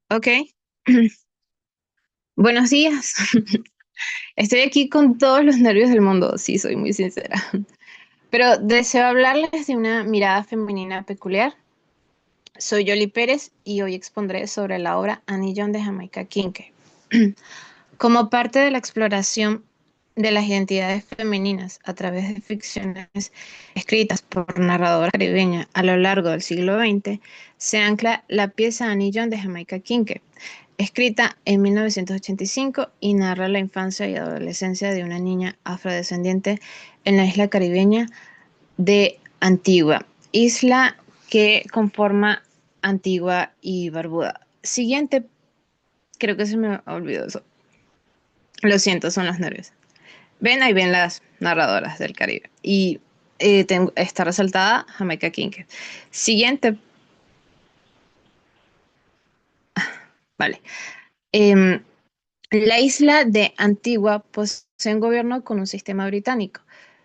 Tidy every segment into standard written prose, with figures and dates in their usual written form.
Ok, buenos días. Estoy aquí con todos los nervios del mundo, sí, soy muy sincera. Pero deseo hablarles de una mirada femenina peculiar. Soy Yoli Pérez y hoy expondré sobre la obra Annie John de Jamaica Kincaid. Como parte de la exploración de las identidades femeninas a través de ficciones escritas por narradoras caribeñas a lo largo del siglo XX, se ancla la pieza Annie John de Jamaica Kincaid, escrita en 1985 y narra la infancia y adolescencia de una niña afrodescendiente en la isla caribeña de Antigua, isla que conforma Antigua y Barbuda. Siguiente, creo que se me olvidó eso. Lo siento, son los nervios. Ven, ahí ven las narradoras del Caribe. Y está resaltada Jamaica Kincaid. Siguiente, vale. Em, la isla de Antigua posee un gobierno con un sistema británico.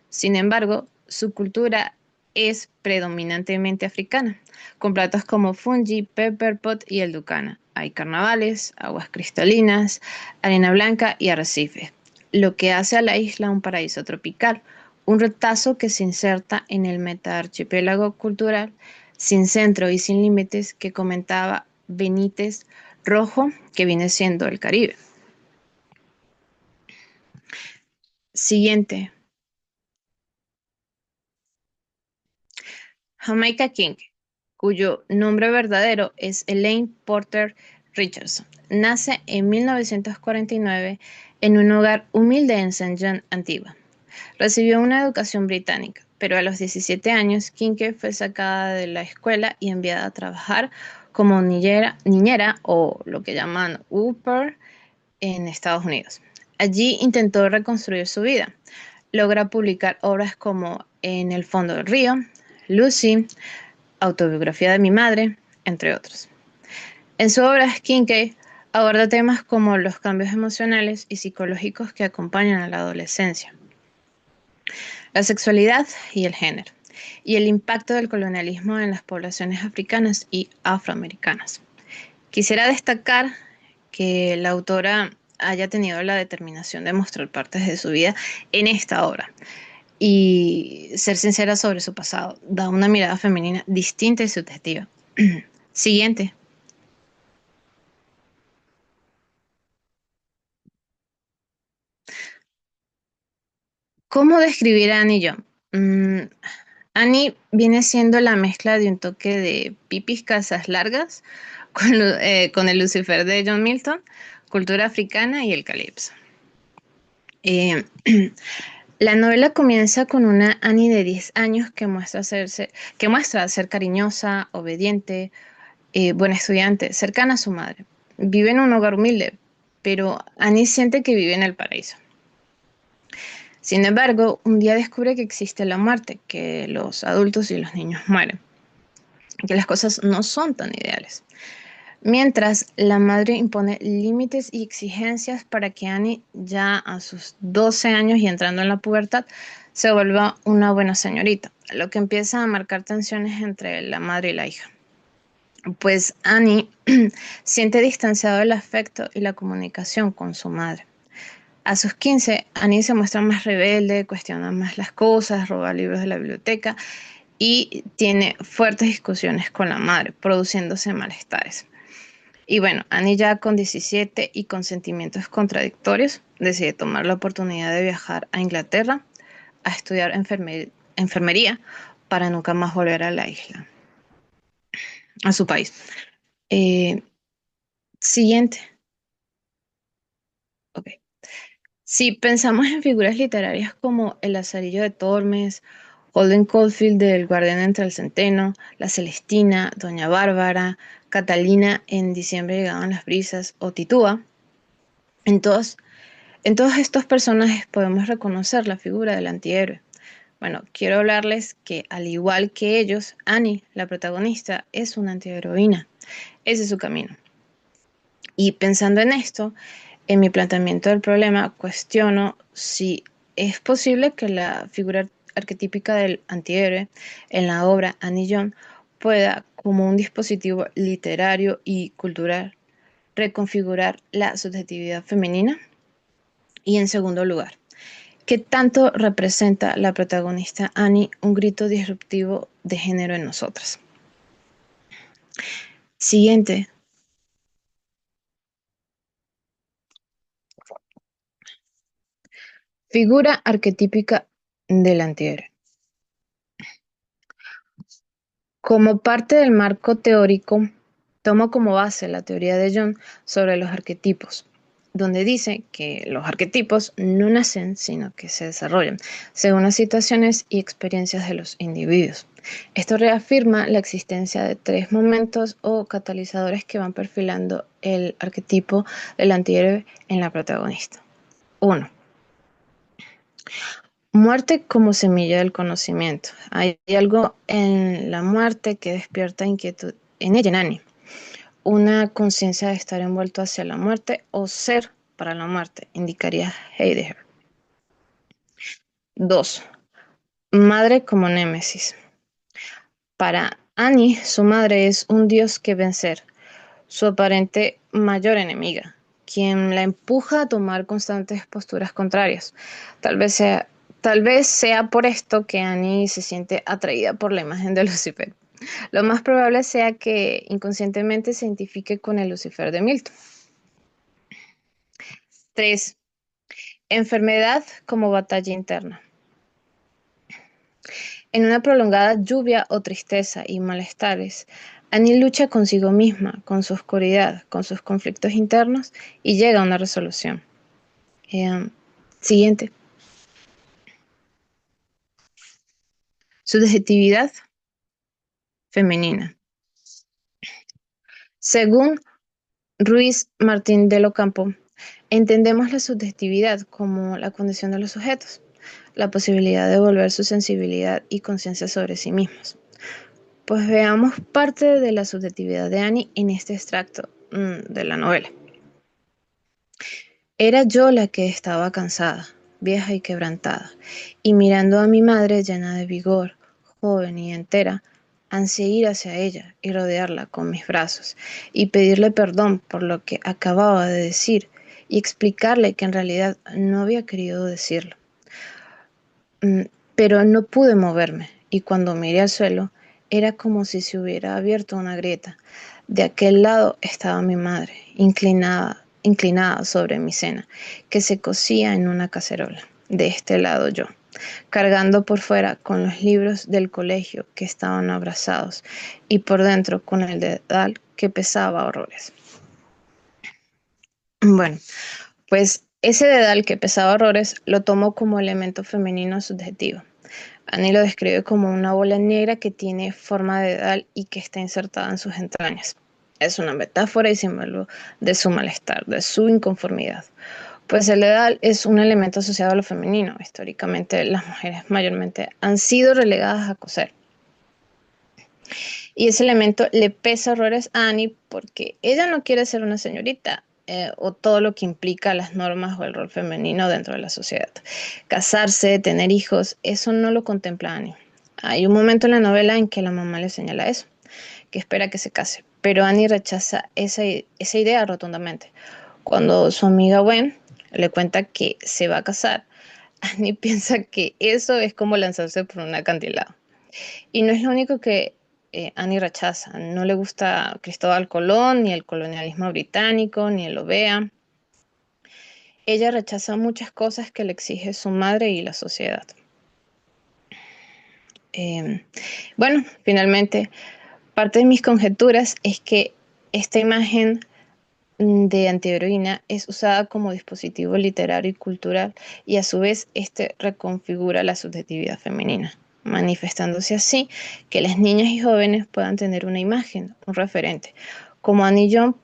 Sin embargo, su cultura es predominantemente africana, con platos como fungi, pepper pot y el ducana. Hay carnavales, aguas cristalinas, arena blanca y arrecifes, lo que hace a la isla un paraíso tropical, un retazo que se inserta en el metaarchipiélago cultural sin centro y sin límites que comentaba Benítez Rojo, que viene siendo el Caribe. Siguiente, Jamaica King, cuyo nombre verdadero es Elaine Porter Richardson. Nace en 1949 en un hogar humilde en Saint John, Antigua. Recibió una educación británica, pero a los 17 años Kinke fue sacada de la escuela y enviada a trabajar como niñera o lo que llaman au pair en Estados Unidos. Allí intentó reconstruir su vida. Logra publicar obras como En el fondo del río, Lucy, Autobiografía de mi madre, entre otros. En su obra, Kincaid aborda temas como los cambios emocionales y psicológicos que acompañan a la adolescencia, la sexualidad y el género, y el impacto del colonialismo en las poblaciones africanas y afroamericanas. Quisiera destacar que la autora haya tenido la determinación de mostrar partes de su vida en esta obra y ser sincera sobre su pasado. Da una mirada femenina distinta y subjetiva. Siguiente. ¿Cómo describir a Annie John? Annie viene siendo la mezcla de un toque de pipis casas largas con el Lucifer de John Milton, cultura africana y el calipso. Eh, la novela comienza con una Annie de 10 años que muestra ser cariñosa, obediente, buena estudiante, cercana a su madre. Vive en un hogar humilde, pero Annie siente que vive en el paraíso. Sin embargo, un día descubre que existe la muerte, que los adultos y los niños mueren, que las cosas no son tan ideales. Mientras la madre impone límites y exigencias para que Annie, ya a sus 12 años y entrando en la pubertad, se vuelva una buena señorita, lo que empieza a marcar tensiones entre la madre y la hija. Pues Annie siente distanciado el afecto y la comunicación con su madre. A sus 15, Annie se muestra más rebelde, cuestiona más las cosas, roba libros de la biblioteca y tiene fuertes discusiones con la madre, produciéndose malestares. Y bueno, Annie ya con 17 y con sentimientos contradictorios, decide tomar la oportunidad de viajar a Inglaterra a estudiar enfermería para nunca más volver a la isla, a su país. Eh, Siguiente. Ok. Si pensamos en figuras literarias como el Lazarillo de Tormes, Holden Caulfield del Guardián entre el Centeno, La Celestina, Doña Bárbara, Catalina en Diciembre llegaban las brisas o Titúa, en todos estos personajes podemos reconocer la figura del antihéroe. Bueno, quiero hablarles que al igual que ellos, Annie, la protagonista, es una antiheroína. Ese es su camino. Y pensando en esto, en mi planteamiento del problema, cuestiono si es posible que la figura arquetípica del antihéroe en la obra Annie John pueda, como un dispositivo literario y cultural, reconfigurar la subjetividad femenina. Y en segundo lugar, ¿qué tanto representa la protagonista Annie un grito disruptivo de género en nosotras? Siguiente, figura arquetípica del antihéroe. Como parte del marco teórico, tomo como base la teoría de Jung sobre los arquetipos, donde dice que los arquetipos no nacen, sino que se desarrollan según las situaciones y experiencias de los individuos. Esto reafirma la existencia de tres momentos o catalizadores que van perfilando el arquetipo del antihéroe en la protagonista. Uno, muerte como semilla del conocimiento. Hay algo en la muerte que despierta inquietud en ella, en Annie. Una conciencia de estar envuelto hacia la muerte o ser para la muerte, indicaría Heidegger. 2. Madre como némesis. Para Annie, su madre es un dios que vencer, su aparente mayor enemiga, quien la empuja a tomar constantes posturas contrarias. Tal vez sea, tal vez sea por esto que Annie se siente atraída por la imagen de Lucifer. Lo más probable sea que inconscientemente se identifique con el Lucifer de Milton. 3. Enfermedad como batalla interna. En una prolongada lluvia o tristeza y malestares, Annie lucha consigo misma, con su oscuridad, con sus conflictos internos y llega a una resolución. Eh, Siguiente. Subjetividad femenina. Según Ruiz Martín de Locampo, entendemos la subjetividad como la condición de los sujetos, la posibilidad de volver su sensibilidad y conciencia sobre sí mismos. Pues veamos parte de la subjetividad de Annie en este extracto de la novela. Era yo la que estaba cansada, vieja y quebrantada, y mirando a mi madre llena de vigor, joven y entera, ansié ir hacia ella y rodearla con mis brazos, y pedirle perdón por lo que acababa de decir, y explicarle que en realidad no había querido decirlo. Mm, Pero no pude moverme, y cuando miré al suelo, era como si se hubiera abierto una grieta. De aquel lado estaba mi madre, inclinada sobre mi cena, que se cocía en una cacerola. De este lado yo, cargando por fuera con los libros del colegio que estaban abrazados, y por dentro con el dedal que pesaba horrores. Bueno, pues ese dedal que pesaba horrores lo tomo como elemento femenino subjetivo. Annie lo describe como una bola negra que tiene forma de dedal y que está insertada en sus entrañas. Es una metáfora y símbolo de su malestar, de su inconformidad. Pues el dedal es un elemento asociado a lo femenino. Históricamente las mujeres mayormente han sido relegadas a coser. Y ese elemento le pesa horrores a Annie porque ella no quiere ser una señorita, o todo lo que implica las normas o el rol femenino dentro de la sociedad. Casarse, tener hijos, eso no lo contempla Annie. Hay un momento en la novela en que la mamá le señala eso, que espera que se case, pero Annie rechaza esa idea rotundamente. Cuando su amiga Gwen le cuenta que se va a casar, Annie piensa que eso es como lanzarse por un acantilado. Y no es lo único que Annie rechaza. No le gusta Cristóbal Colón, ni el colonialismo británico, ni el OBEA. Ella rechaza muchas cosas que le exige su madre y la sociedad. Eh, bueno, finalmente, parte de mis conjeturas es que esta imagen de antiheroína es usada como dispositivo literario y cultural y a su vez este reconfigura la subjetividad femenina, manifestándose así que las niñas y jóvenes puedan tener una imagen, un referente, como Annie John,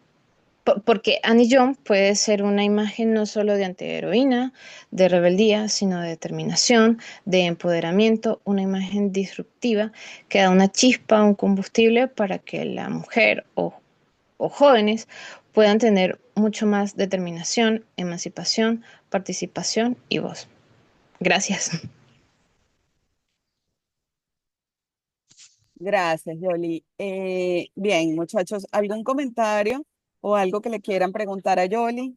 porque Annie John puede ser una imagen no solo de antiheroína, de rebeldía, sino de determinación, de empoderamiento, una imagen disruptiva que da una chispa, un combustible para que la mujer o jóvenes puedan tener mucho más determinación, emancipación, participación y voz. Gracias. Gracias, Yoli. Bien, muchachos, ¿algún comentario? o algo que le quieran preguntar a Yoli.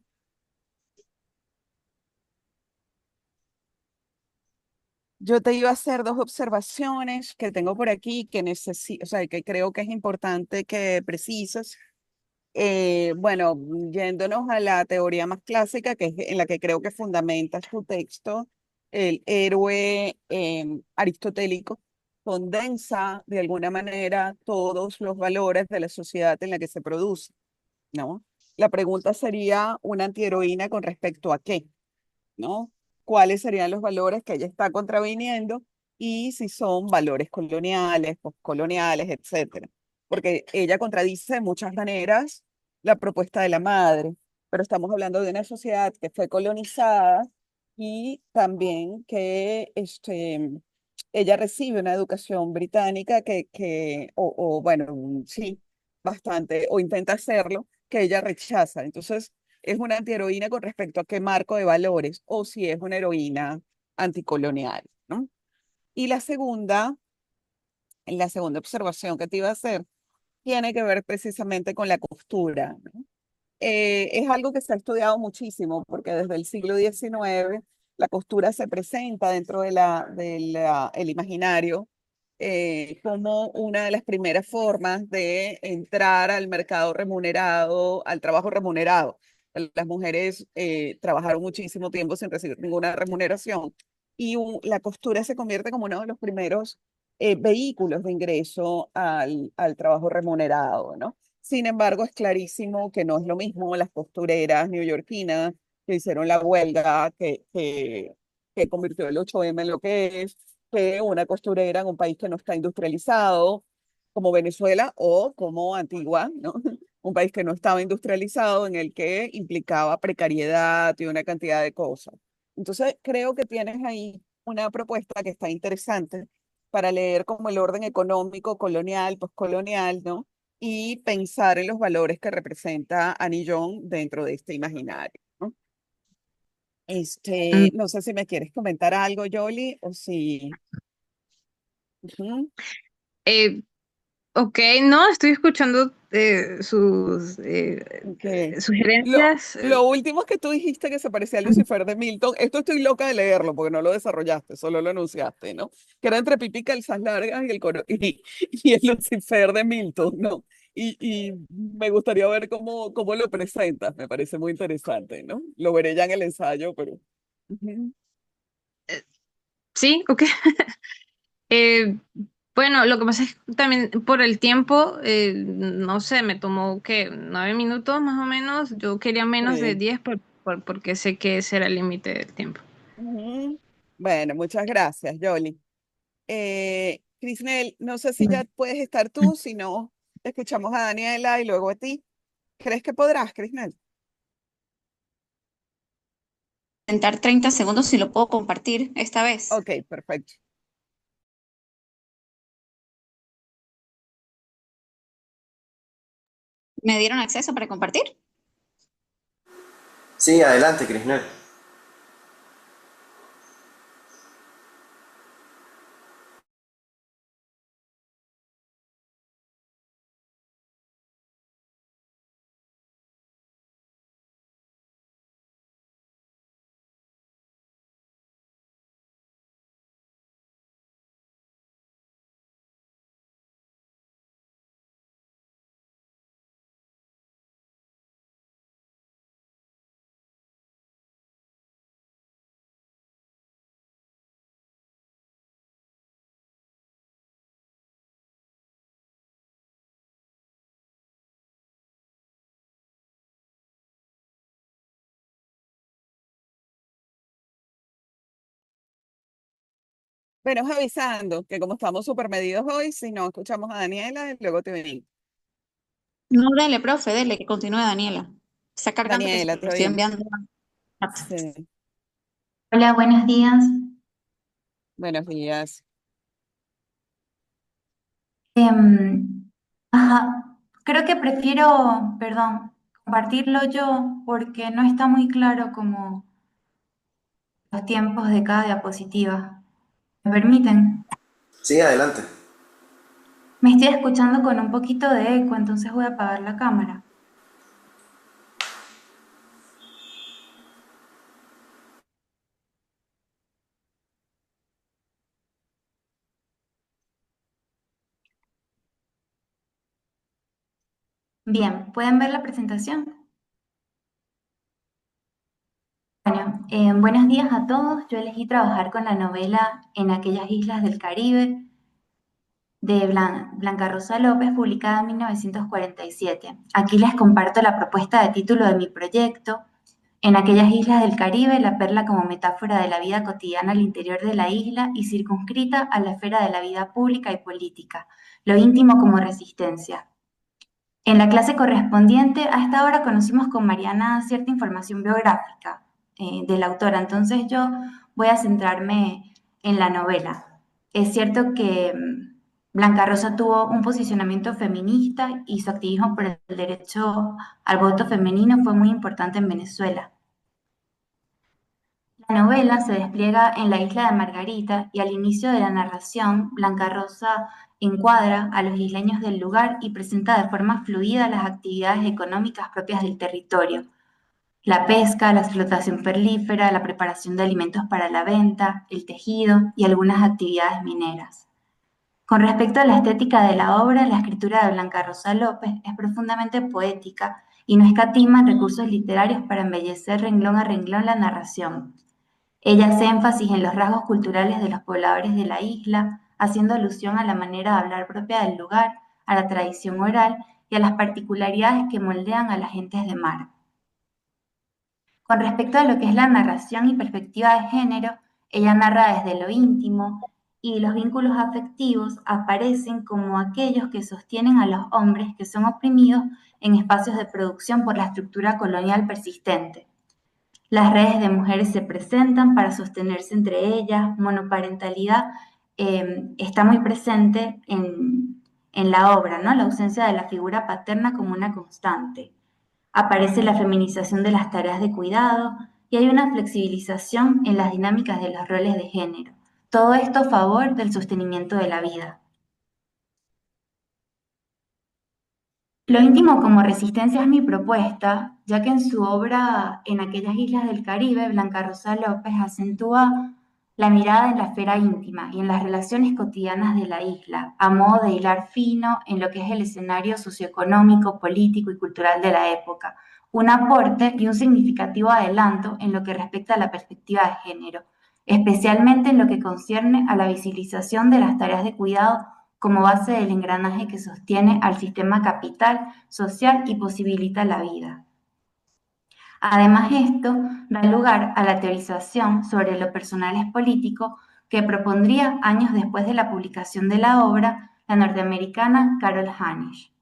Yo te iba a hacer dos observaciones que tengo por aquí que necesito, o sea, que creo que es importante que precises. Bueno, yéndonos a la teoría más clásica, que es en la que creo que fundamenta su texto, el héroe aristotélico condensa de alguna manera todos los valores de la sociedad en la que se produce, ¿no? La pregunta sería una antiheroína con respecto a qué. ¿No? ¿Cuáles serían los valores que ella está contraviniendo y si son valores coloniales, postcoloniales, etcétera? Porque ella contradice de muchas maneras la propuesta de la madre, pero estamos hablando de una sociedad que fue colonizada y también que ella recibe una educación británica o bueno, sí, bastante, o intenta hacerlo, que ella rechaza. Entonces, es una antiheroína con respecto a qué marco de valores o si es una heroína anticolonial, ¿no? Y la segunda observación que te iba a hacer tiene que ver precisamente con la costura, ¿no? Es algo que se ha estudiado muchísimo porque desde el siglo XIX la costura se presenta dentro el imaginario como una de las primeras formas de entrar al mercado remunerado, al trabajo remunerado. Las mujeres trabajaron muchísimo tiempo sin recibir ninguna remuneración y la costura se convierte como uno de los primeros vehículos de ingreso al trabajo remunerado, ¿no? Sin embargo, es clarísimo que no es lo mismo las costureras neoyorquinas que hicieron la huelga que convirtió el 8M en lo que es, que una costurera en un país que no está industrializado, como Venezuela o como Antigua, ¿no? Un país que no estaba industrializado, en el que implicaba precariedad y una cantidad de cosas. Entonces, creo que tienes ahí una propuesta que está interesante para leer como el orden económico colonial, postcolonial, ¿no? Y pensar en los valores que representa Annie Young dentro de este imaginario, ¿no? Mm, No sé si me quieres comentar algo, Yoli, o si... Ujú, eh, ok, no, estoy escuchando sus ok. sugerencias. Lo último que tú dijiste que se parecía a Lucifer de Milton, esto estoy loca de leerlo porque no lo desarrollaste, solo lo anunciaste, ¿no? Que era entre Pipi Calzas Largas y el Lucifer de Milton, ¿no? Y me gustaría ver cómo lo presentas, me parece muy interesante, ¿no? Lo veré ya en el ensayo, pero... Ujú, Sí, ok. Eh, bueno, lo que pasa es que también por el tiempo, no sé, me tomó que 9 minutos más o menos. Yo quería menos de sí. 10 porque sé que ese era el límite del tiempo. Ujú. Bueno, muchas gracias, Yoli. Crisnel, no sé si ya puedes estar tú, si no, escuchamos a Daniela y luego a ti. ¿Crees que podrás, Crisnel? Intentar 30 segundos si lo puedo compartir esta vez. Ok, perfecto. ¿Me dieron acceso para compartir? Sí, adelante, Crisnel. Bueno, avisando que como estamos súper medidos hoy, si no escuchamos a Daniela, luego te venimos. No, dele, profe, dele, que continúe Daniela. Está cargando que se Daniela, lo te estoy oímos. enviando. Sí, Hola, buenos días. buenos días. Em, ajá, creo que prefiero, perdón, compartirlo yo porque no está muy claro como los tiempos de cada diapositiva. ¿Me permiten? Sí, adelante. Me estoy escuchando con un poquito de eco, entonces voy a apagar la cámara. Bien, ¿pueden ver la presentación? Bueno, buenos días a todos. Yo elegí trabajar con la novela En aquellas islas del Caribe de Blanca Rosa López, publicada en 1947. Aquí les comparto la propuesta de título de mi proyecto. En aquellas islas del Caribe, la perla como metáfora de la vida cotidiana al interior de la isla y circunscrita a la esfera de la vida pública y política, lo íntimo como resistencia. En la clase correspondiente, a esta hora conocimos con Mariana cierta información biográfica de la autora, entonces yo voy a centrarme en la novela. Es cierto que Blanca Rosa tuvo un posicionamiento feminista y su activismo por el derecho al voto femenino fue muy importante en Venezuela. La novela se despliega en la isla de Margarita y al inicio de la narración, Blanca Rosa encuadra a los isleños del lugar y presenta de forma fluida las actividades económicas propias del territorio: la pesca, la explotación perlífera, la preparación de alimentos para la venta, el tejido y algunas actividades mineras. Con respecto a la estética de la obra, la escritura de Blanca Rosa López es profundamente poética y no escatima en recursos literarios para embellecer renglón a renglón la narración. Ella hace énfasis en los rasgos culturales de los pobladores de la isla, haciendo alusión a la manera de hablar propia del lugar, a la tradición oral y a las particularidades que moldean a las gentes de mar. Con respecto a lo que es la narración y perspectiva de género, ella narra desde lo íntimo y los vínculos afectivos aparecen como aquellos que sostienen a los hombres que son oprimidos en espacios de producción por la estructura colonial persistente. Las redes de mujeres se presentan para sostenerse entre ellas, monoparentalidad está muy presente en la obra, ¿no? La ausencia de la figura paterna como una constante. Aparece la feminización de las tareas de cuidado y hay una flexibilización en las dinámicas de los roles de género. Todo esto a favor del sostenimiento de la vida. Lo íntimo como resistencia es mi propuesta, ya que en su obra En aquellas islas del Caribe, Blanca Rosa López acentúa la mirada en la esfera íntima y en las relaciones cotidianas de la isla, a modo de hilar fino en lo que es el escenario socioeconómico, político y cultural de la época, un aporte y un significativo adelanto en lo que respecta a la perspectiva de género, especialmente en lo que concierne a la visibilización de las tareas de cuidado como base del engranaje que sostiene al sistema capital, social y posibilita la vida. Además, esto da lugar a la teorización sobre lo personal es político que propondría años después de la publicación de la obra la norteamericana Carol Hanisch.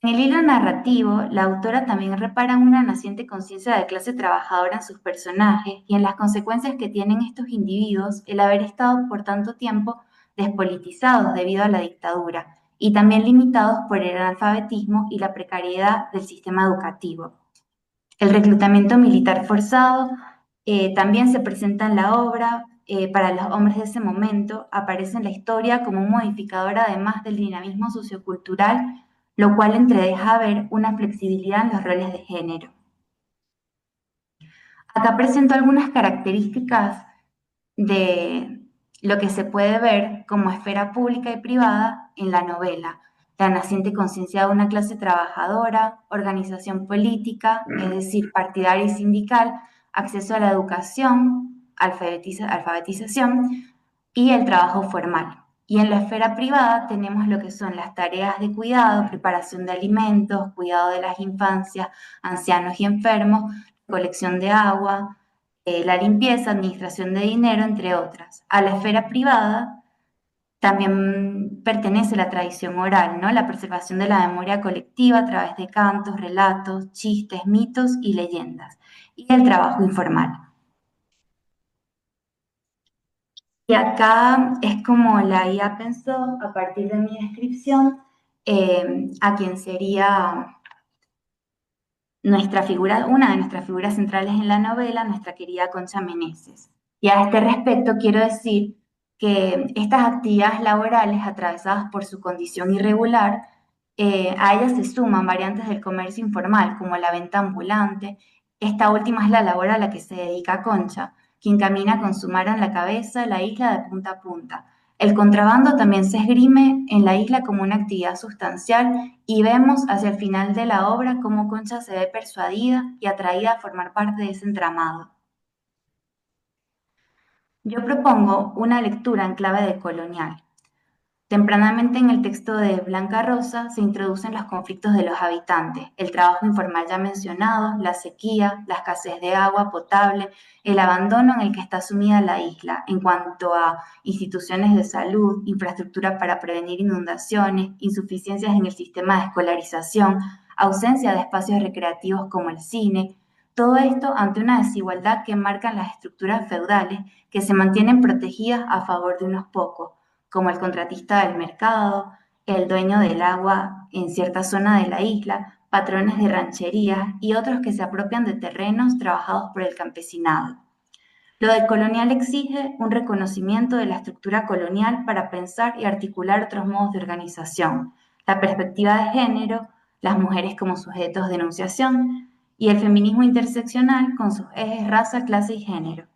En el hilo narrativo, la autora también repara en una naciente conciencia de clase trabajadora en sus personajes y en las consecuencias que tienen estos individuos el haber estado por tanto tiempo despolitizados debido a la dictadura y también limitados por el analfabetismo y la precariedad del sistema educativo. El reclutamiento militar forzado también se presenta en la obra. Para los hombres de ese momento aparece en la historia como un modificador además del dinamismo sociocultural, lo cual entredeja ver una flexibilidad en los roles de género. Acá presento algunas características de lo que se puede ver como esfera pública y privada en la novela: la naciente conciencia de una clase trabajadora, organización política, es decir, partidaria y sindical, acceso a la educación, alfabetización y el trabajo formal. Y en la esfera privada tenemos lo que son las tareas de cuidado, preparación de alimentos, cuidado de las infancias, ancianos y enfermos, colección de agua, la limpieza, administración de dinero, entre otras. A la esfera privada también pertenece la tradición oral, ¿no? La preservación de la memoria colectiva a través de cantos, relatos, chistes, mitos y leyendas. Y el trabajo informal. Y acá es como la IA pensó, a partir de mi descripción, a quien sería nuestra figura, una de nuestras figuras centrales en la novela, nuestra querida Concha Meneses. Y a este respecto quiero decir que estas actividades laborales atravesadas por su condición irregular, a ellas se suman variantes del comercio informal, como la venta ambulante. Esta última es la labor a la que se dedica Concha, quien camina con su mar en la cabeza la isla de punta a punta. El contrabando también se esgrime en la isla como una actividad sustancial y vemos hacia el final de la obra cómo Concha se ve persuadida y atraída a formar parte de ese entramado. Yo propongo una lectura en clave de colonial. Tempranamente en el texto de Blanca Rosa se introducen los conflictos de los habitantes, el trabajo informal ya mencionado, la sequía, la escasez de agua potable, el abandono en el que está sumida la isla en cuanto a instituciones de salud, infraestructura para prevenir inundaciones, insuficiencias en el sistema de escolarización, ausencia de espacios recreativos como el cine. Todo esto ante una desigualdad que marcan las estructuras feudales que se mantienen protegidas a favor de unos pocos como el contratista del mercado, el dueño del agua en cierta zona de la isla, patrones de rancherías y otros que se apropian de terrenos trabajados por el campesinado. Lo del colonial exige un reconocimiento de la estructura colonial para pensar y articular otros modos de organización, la perspectiva de género, las mujeres como sujetos de enunciación y el feminismo interseccional con sus ejes raza, clase y género.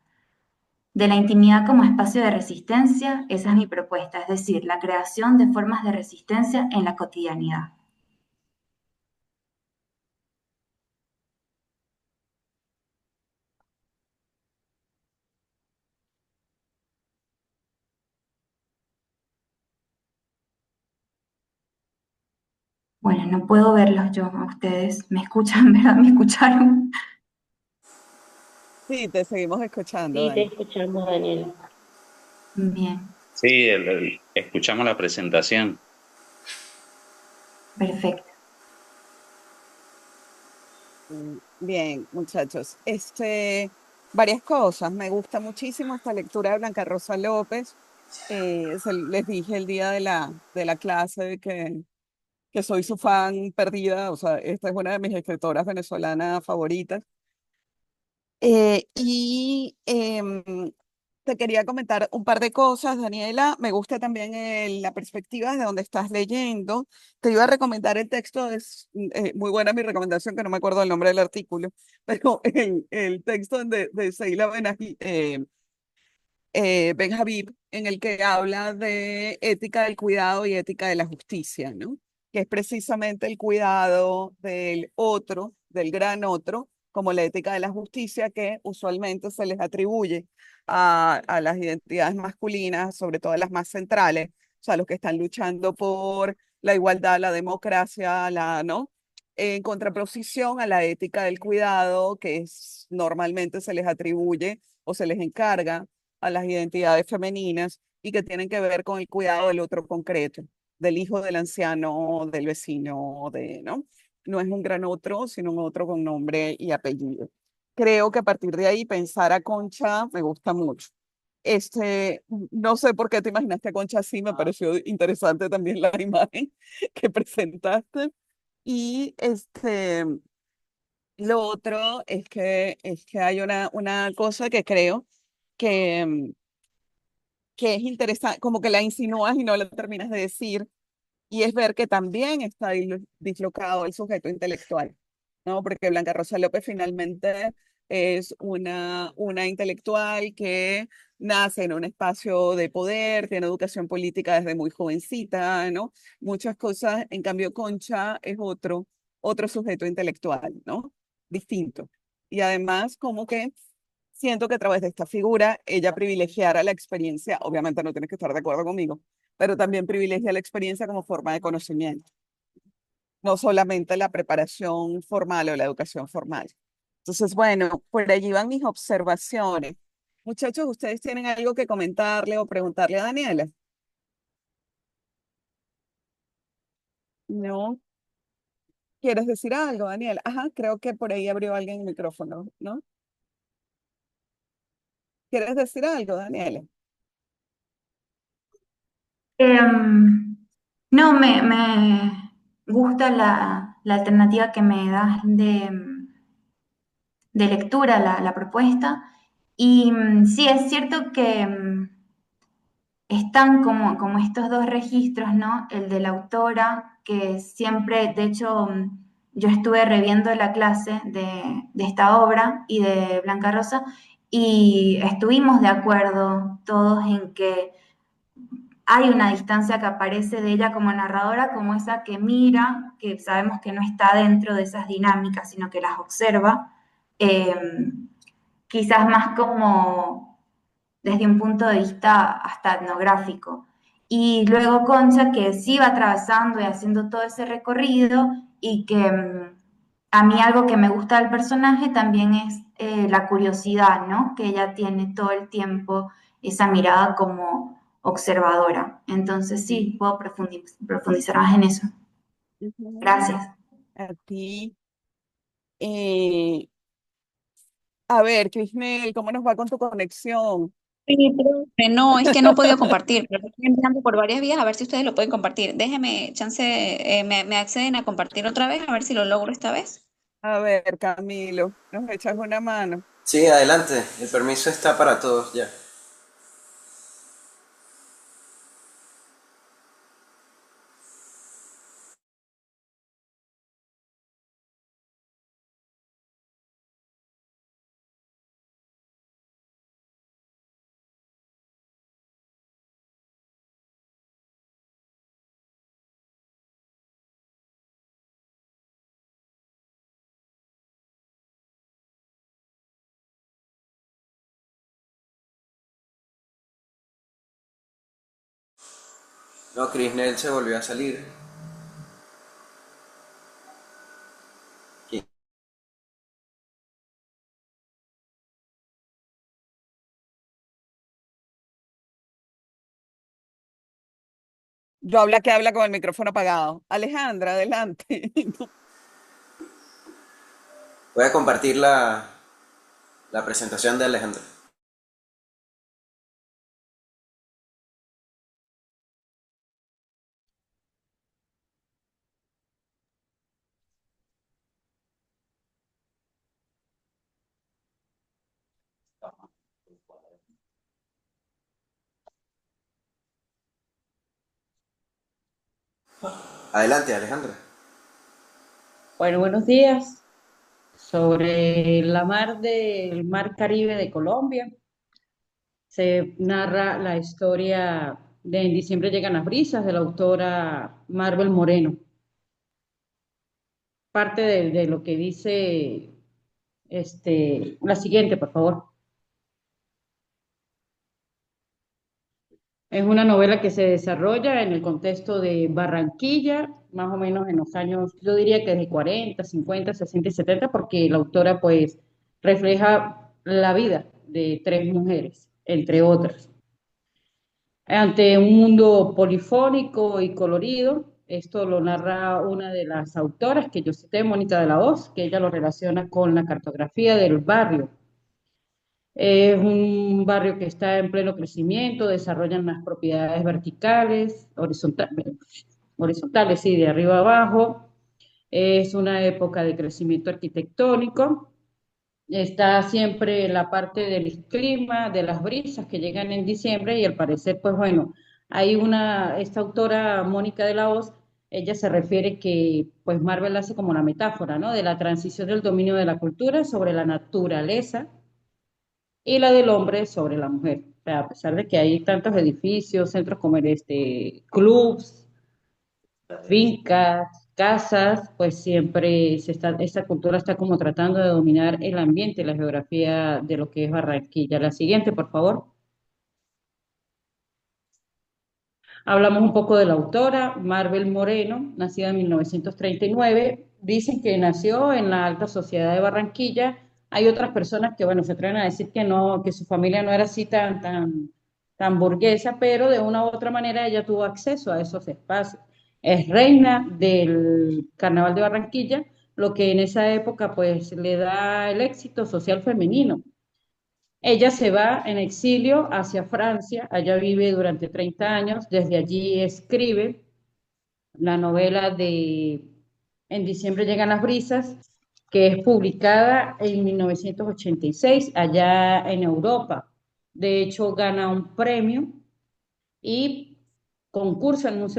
De la intimidad como espacio de resistencia, esa es mi propuesta, es decir, la creación de formas de resistencia en la cotidianidad. Bueno, no puedo verlos yo a ustedes. ¿Me escuchan, verdad? ¿Me escucharon? Sí, te seguimos escuchando, Sí, te Dani. escuchamos, Daniela. Bien, Sí, escuchamos la presentación. perfecto. Bien, muchachos. Varias cosas. Me gusta muchísimo esta lectura de Blanca Rosa López. Les dije el día de la clase que soy su fan perdida. O sea, esta es una de mis escritoras venezolanas favoritas. Y te quería comentar un par de cosas, Daniela. Me gusta también la perspectiva de donde estás leyendo. Te iba a recomendar el texto, es muy buena mi recomendación, que no me acuerdo el nombre del artículo, pero el texto de Seila Ben-Habib, en el que habla de ética del cuidado y ética de la justicia, ¿no? Que es precisamente el cuidado del otro, del gran otro, como la ética de la justicia que usualmente se les atribuye a las identidades masculinas, sobre todo a las más centrales, o sea, los que están luchando por la igualdad, la democracia, ¿no? En contraposición a la ética del cuidado, normalmente se les atribuye o se les encarga a las identidades femeninas y que tienen que ver con el cuidado del otro concreto, del hijo del anciano, del vecino, ¿no? No es un gran otro, sino un otro con nombre y apellido. Creo que a partir de ahí pensar a Concha me gusta mucho. No sé por qué te imaginaste a Concha así, me pareció interesante también la imagen que presentaste. Y lo otro es que hay una cosa que creo que, que es interesante, como que la insinúas y no la terminas de decir, y es ver que también está dislocado el sujeto intelectual, ¿no? Porque Blanca Rosa López finalmente es una intelectual que nace en un espacio de poder, tiene educación política desde muy jovencita, ¿no? Muchas cosas, en cambio Concha es otro sujeto intelectual, ¿no? Distinto. Y además como que siento que a través de esta figura ella privilegiara la experiencia, obviamente no tienes que estar de acuerdo conmigo, pero también privilegia la experiencia como forma de conocimiento, no solamente la preparación formal o la educación formal. Entonces, bueno, por allí van mis observaciones. Muchachos, ¿ustedes tienen algo que comentarle o preguntarle a Daniela? No. ¿Quieres decir algo, Daniela? Ajá, creo que por ahí abrió alguien el micrófono, ¿no? ¿Quieres decir algo, Daniela? No, me gusta la alternativa que me das de lectura, la propuesta. Y sí, es cierto que están como estos dos registros, ¿no? El de la autora, que siempre, de hecho, yo estuve reviendo la clase de esta obra y de Blanca Rosa, y estuvimos de acuerdo todos en que hay una distancia que aparece de ella como narradora, como esa que mira, que sabemos que no está dentro de esas dinámicas, sino que las observa, eh, quizás más como desde un punto de vista hasta etnográfico. Y luego Concha, que sí va atravesando y haciendo todo ese recorrido y que a mí algo que me gusta del personaje también es la curiosidad, ¿no? Que ella tiene todo el tiempo esa mirada como observadora. Entonces sí, puedo profundizar más en eso. Ujú. Gracias. A ti. Eh, a ver, Crisnel, ¿cómo nos va con tu conexión? Sí, profe, no, es que no he podido compartir, pero estoy enviando por varias vías a ver si ustedes lo pueden compartir. Déjeme, chance, me acceden a compartir otra vez, a ver si lo logro esta vez. A ver, Camilo, ¿nos echas una mano? Sí, adelante. El permiso está para todos ya. No, Crisnel se volvió a salir. Yo habla que habla con el micrófono apagado. Alejandra, adelante. Voy a compartir la presentación de Alejandro. Adelante, Alejandra. Bueno, buenos días. Sobre la mar del Mar Caribe de Colombia, se narra la historia de En diciembre llegan las brisas, de la autora Marvel Moreno. Parte de lo que dice la siguiente, por favor. Es una novela que se desarrolla en el contexto de Barranquilla, más o menos en los años, yo diría que de 40, 50, 60 y 70, porque la autora pues refleja la vida de tres mujeres, entre otras. Ante un mundo polifónico y colorido, esto lo narra una de las autoras que yo cité, Mónica de la Hoz, que ella lo relaciona con la cartografía del barrio. Es un barrio que está en pleno crecimiento, desarrollan las propiedades verticales, horizontales, sí, de arriba a abajo. Es una época de crecimiento arquitectónico. Está siempre la parte del clima, de las brisas que llegan en diciembre y al parecer, pues bueno, esta autora Mónica de la Hoz, ella se refiere que, pues Marvel hace como la metáfora, ¿no? De la transición del dominio de la cultura sobre la naturaleza y la del hombre sobre la mujer. O sea, a pesar de que hay tantos edificios, centros como clubs, fincas, casas, pues siempre esta cultura está como tratando de dominar el ambiente, la geografía de lo que es Barranquilla. La siguiente, por favor. Hablamos un poco de la autora, Marvel Moreno, nacida en 1939. Dicen que nació en la alta sociedad de Barranquilla. Hay otras personas que, bueno, se atreven a decir que no, que su familia no era así tan burguesa, pero de una u otra manera ella tuvo acceso a esos espacios. Es reina del Carnaval de Barranquilla, lo que en esa época pues le da el éxito social femenino. Ella se va en exilio hacia Francia, allá vive durante 30 años, desde allí escribe la novela de En diciembre llegan las brisas, que es publicada en 1986 allá en Europa. De hecho, gana un premio y concursa en una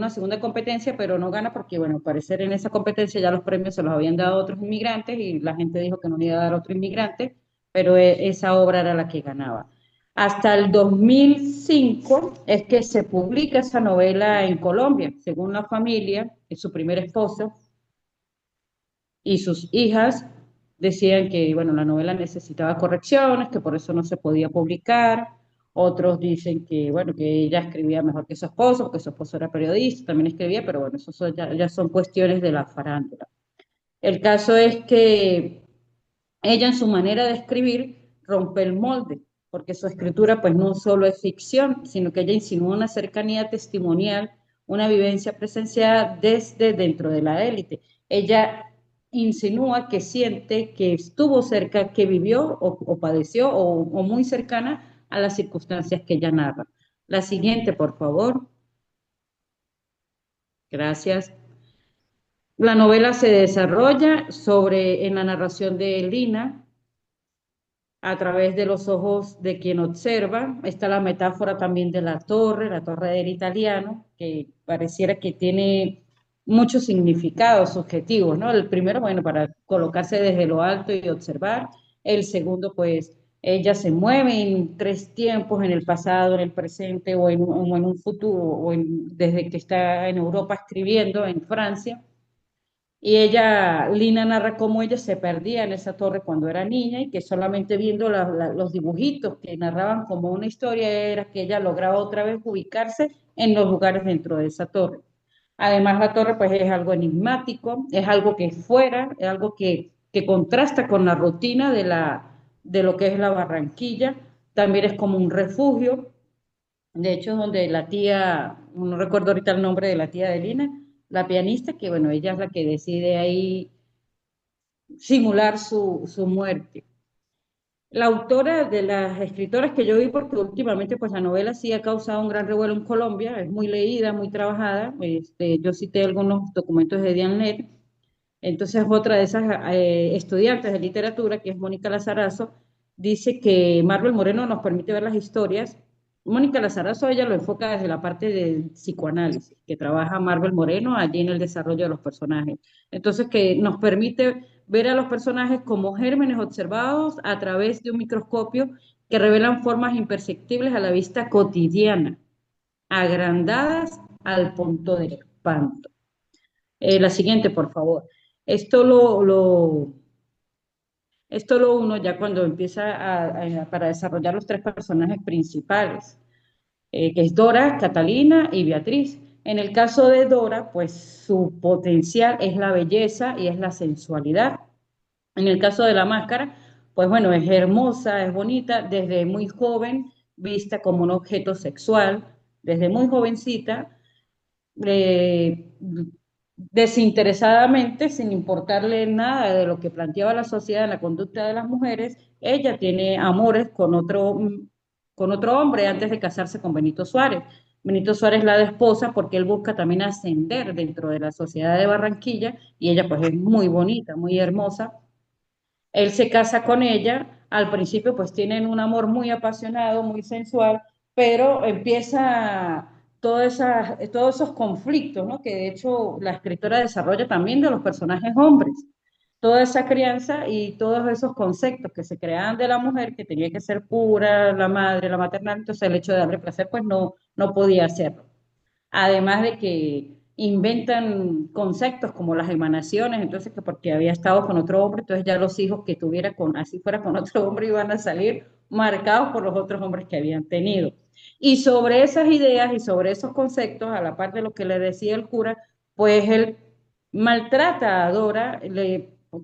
segunda competencia, pero no gana porque, bueno, al parecer en esa competencia ya los premios se los habían dado a otros inmigrantes y la gente dijo que no le iba a dar a otro inmigrante, pero esa obra era la que ganaba. Hasta el 2005 es que se publica esa novela en Colombia, según la familia, su primer esposo y sus hijas decían que, bueno, la novela necesitaba correcciones, que por eso no se podía publicar. Otros dicen que, bueno, que ella escribía mejor que su esposo, porque su esposo era periodista, también escribía, pero bueno, ya son cuestiones de la farándula. El caso es que ella en su manera de escribir rompe el molde, porque su escritura pues no solo es ficción, sino que ella insinúa una cercanía testimonial, una vivencia presenciada desde dentro de la élite. Ella insinúa que siente que estuvo cerca, que vivió o padeció o muy cercana a las circunstancias que ella narra. La siguiente, por favor. Gracias. La novela se desarrolla en la narración de Lina, a través de los ojos de quien observa. Está la metáfora también de la torre del italiano, que pareciera que tiene muchos significados subjetivos, ¿no? El primero, bueno, para colocarse desde lo alto y observar. El segundo, pues, ella se mueve en tres tiempos, en el pasado, en el presente o en un futuro, desde que está en Europa escribiendo en Francia. Y ella, Lina narra cómo ella se perdía en esa torre cuando era niña y que solamente viendo los dibujitos que narraban como una historia era que ella lograba otra vez ubicarse en los lugares dentro de esa torre. Además, la torre pues es algo enigmático, es algo que es fuera, es algo que contrasta con la rutina de lo que es la Barranquilla. También es como un refugio. De hecho, donde la tía, no recuerdo ahorita el nombre de la tía de Lina, la pianista, que bueno, ella es la que decide ahí simular su muerte. La autora de las escritoras que yo vi, porque últimamente pues la novela sí ha causado un gran revuelo en Colombia, es muy leída, muy trabajada, yo cité algunos documentos de Dianet, entonces otra de esas estudiantes de literatura, que es Mónica Lazarazo, dice que Marvel Moreno nos permite ver las historias. Mónica Lazarazo ella lo enfoca desde la parte del psicoanálisis, que trabaja Marvel Moreno allí en el desarrollo de los personajes. Entonces que nos permite ver a los personajes como gérmenes observados a través de un microscopio que revelan formas imperceptibles a la vista cotidiana, agrandadas al punto del espanto. La siguiente, por favor. Esto esto lo uno ya cuando empieza para desarrollar los tres personajes principales, que es Dora, Catalina y Beatriz. En el caso de Dora, pues su potencial es la belleza y es la sensualidad. En el caso de la máscara, pues bueno, es hermosa, es bonita, desde muy joven, vista como un objeto sexual, desde muy jovencita, eh, desinteresadamente, sin importarle nada de lo que planteaba la sociedad en la conducta de las mujeres, ella tiene amores con otro hombre antes de casarse con Benito Suárez. Benito Suárez la da esposa porque él busca también ascender dentro de la sociedad de Barranquilla y ella pues es muy bonita, muy hermosa. Él se casa con ella, al principio pues tienen un amor muy apasionado, muy sensual, pero empieza todos esos conflictos, ¿no? Que de hecho la escritora desarrolla también de los personajes hombres, toda esa crianza y todos esos conceptos que se creaban de la mujer, que tenía que ser pura, la madre, la maternal, entonces el hecho de darle placer pues no podía hacerlo. Además de que inventan conceptos como las emanaciones, entonces que porque había estado con otro hombre, entonces ya los hijos que tuviera así fuera con otro hombre iban a salir marcados por los otros hombres que habían tenido. Y sobre esas ideas y sobre esos conceptos, a la par de lo que le decía el cura, pues él maltrata a Dora